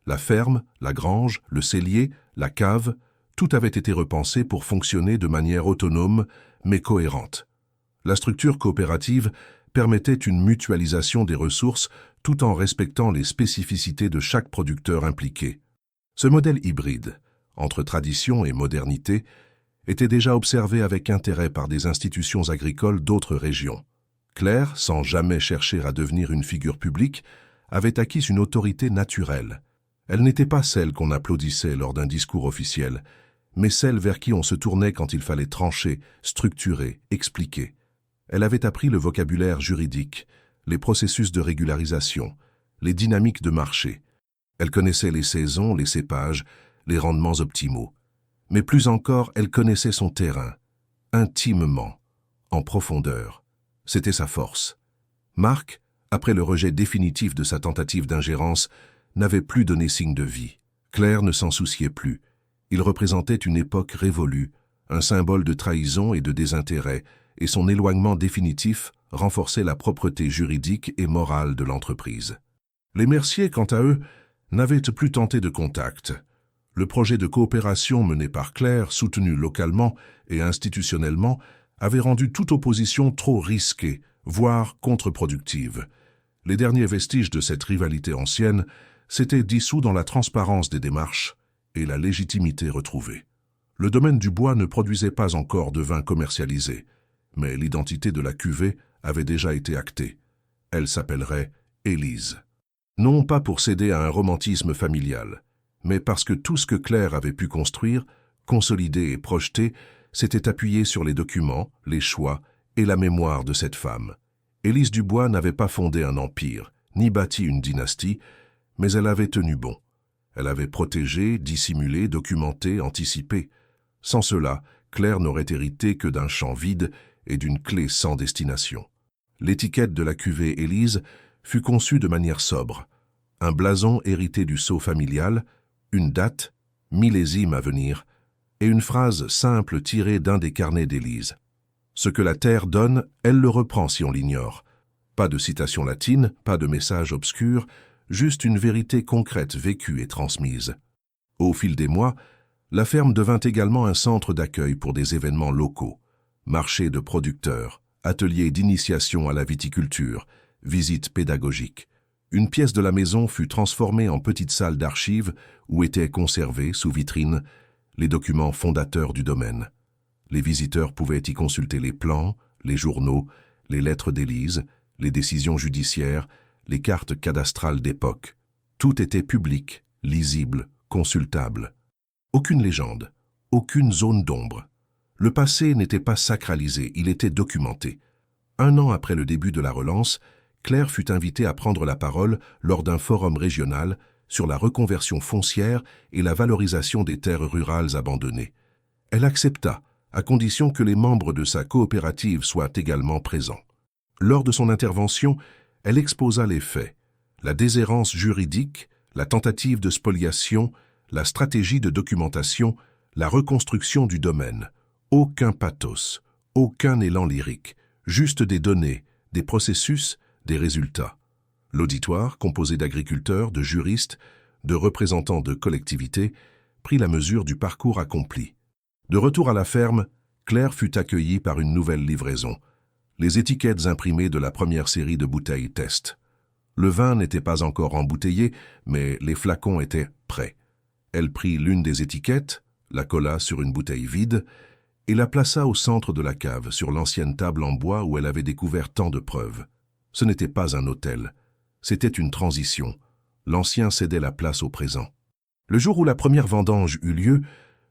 La ferme, la grange, le cellier, la cave, tout avait été repensé pour fonctionner de manière autonome mais cohérente. La structure coopérative permettait une mutualisation des ressources tout en respectant les spécificités de chaque producteur impliqué. Ce modèle hybride, entre tradition et modernité, était déjà observé avec intérêt par des institutions agricoles d'autres régions. Claire, sans jamais chercher à devenir une figure publique, avait acquis une autorité naturelle. Elle n'était pas celle qu'on applaudissait lors d'un discours officiel, mais celle vers qui on se tournait quand il fallait trancher, structurer, expliquer. Elle avait appris le vocabulaire juridique, les processus de régularisation, les dynamiques de marché. Elle connaissait les saisons, les cépages, les rendements optimaux. Mais plus encore, elle connaissait son terrain, intimement, en profondeur. C'était sa force. Marc, après le rejet définitif de sa tentative d'ingérence, n'avait plus donné signe de vie. Claire ne s'en souciait plus. Il représentait une époque révolue, un symbole de trahison et de désintérêt, et son éloignement définitif renforçait la propreté juridique et morale de l'entreprise. Les Mercier, quant à eux, n'avaient plus tenté de contact. Le projet de coopération mené par Claire, soutenu localement et institutionnellement, avait rendu toute opposition trop risquée, voire contre-productive. Les derniers vestiges de cette rivalité ancienne s'étaient dissous dans la transparence des démarches et la légitimité retrouvée. Le domaine du bois ne produisait pas encore de vin commercialisé, mais l'identité de la cuvée avait déjà été actée. Elle s'appellerait Élise. Non pas pour céder à un romantisme familial, mais parce que tout ce que Claire avait pu construire, consolider et projeter, s'était appuyé sur les documents, les choix et la mémoire de cette femme. Élise Dubois n'avait pas fondé un empire, ni bâti une dynastie, mais elle avait tenu bon. Elle avait protégé, dissimulé, documenté, anticipé. Sans cela, Claire n'aurait hérité que d'un champ vide et d'une clé sans destination. L'étiquette de la cuvée Élise fut conçue de manière sobre. Un blason hérité du sceau familial, une date, millésime à venir, et une phrase simple tirée d'un des carnets d'Élise. Ce que la terre donne, elle le reprend si on l'ignore. Pas de citation latine, pas de message obscur, juste une vérité concrète vécue et transmise. Au fil des mois, la ferme devint également un centre d'accueil pour des événements locaux, marchés de producteurs, ateliers d'initiation à la viticulture, visites pédagogiques. Une pièce de la maison fut transformée en petite salle d'archives où étaient conservés, sous vitrine, les documents fondateurs du domaine. Les visiteurs pouvaient y consulter les plans, les journaux, les lettres d'Élise, les décisions judiciaires, les cartes cadastrales d'époque. Tout était public, lisible, consultable. Aucune légende, aucune zone d'ombre. Le passé n'était pas sacralisé, il était documenté. 1 an après le début de la relance, Claire fut invitée à prendre la parole lors d'un forum régional sur la reconversion foncière et la valorisation des terres rurales abandonnées. Elle accepta, à condition que les membres de sa coopérative soient également présents. Lors de son intervention, elle exposa les faits, la déshérence juridique, la tentative de spoliation, la stratégie de documentation, la reconstruction du domaine. Aucun pathos, aucun élan lyrique, juste des données, des processus, des résultats. L'auditoire, composé d'agriculteurs, de juristes, de représentants de collectivités, prit la mesure du parcours accompli. De retour à la ferme, Claire fut accueillie par une nouvelle livraison, les étiquettes imprimées de la première série de bouteilles test. Le vin n'était pas encore embouteillé, mais les flacons étaient prêts. Elle prit l'une des étiquettes, la colla sur une bouteille vide et la plaça au centre de la cave, sur l'ancienne table en bois où elle avait découvert tant de preuves. Ce n'était pas un hôtel, c'était une transition. L'ancien cédait la place au présent. Le jour où la première vendange eut lieu,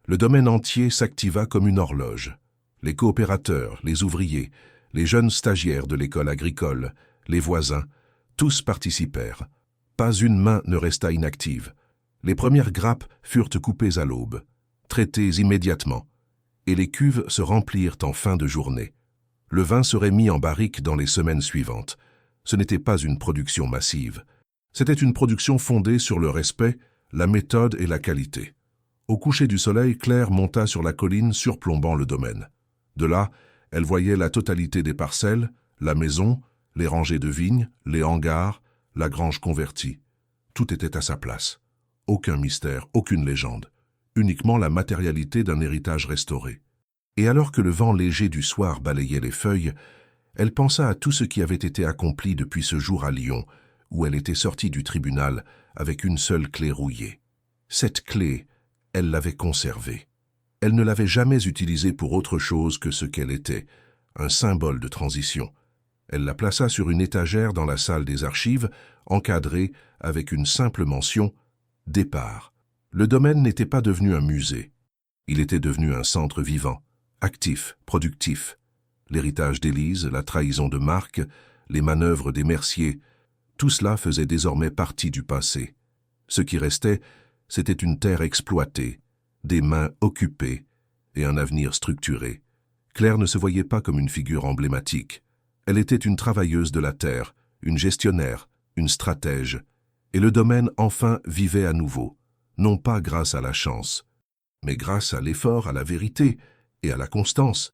le domaine entier s'activa comme une horloge. Les coopérateurs, les ouvriers, les jeunes stagiaires de l'école agricole, les voisins, tous participèrent. Pas une main ne resta inactive. Les premières grappes furent coupées à l'aube, traitées immédiatement, et les cuves se remplirent en fin de journée. Le vin serait mis en barrique dans les semaines suivantes. Ce n'était pas une production massive. C'était une production fondée sur le respect, la méthode et la qualité. Au coucher du soleil, Claire monta sur la colline surplombant le domaine. De là, elle voyait la totalité des parcelles, la maison, les rangées de vignes, les hangars, la grange convertie. Tout était à sa place. Aucun mystère, aucune légende. Uniquement la matérialité d'un héritage restauré. Et alors que le vent léger du soir balayait les feuilles, elle pensa à tout ce qui avait été accompli depuis ce jour à Lyon, où elle était sortie du tribunal avec une seule clé rouillée. Cette clé, elle l'avait conservée. Elle ne l'avait jamais utilisée pour autre chose que ce qu'elle était, un symbole de transition. Elle la plaça sur une étagère dans la salle des archives, encadrée avec une simple mention « Départ ». Le domaine n'était pas devenu un musée. Il était devenu un centre vivant, actif, productif. L'héritage d'Élise, la trahison de Marc, les manœuvres des Merciers, tout cela faisait désormais partie du passé. Ce qui restait, c'était une terre exploitée, des mains occupées et un avenir structuré. Claire ne se voyait pas comme une figure emblématique. Elle était une travailleuse de la terre, une gestionnaire, une stratège, et le domaine enfin vivait à nouveau, non pas grâce à la chance, mais grâce à l'effort, à la vérité et à la constance.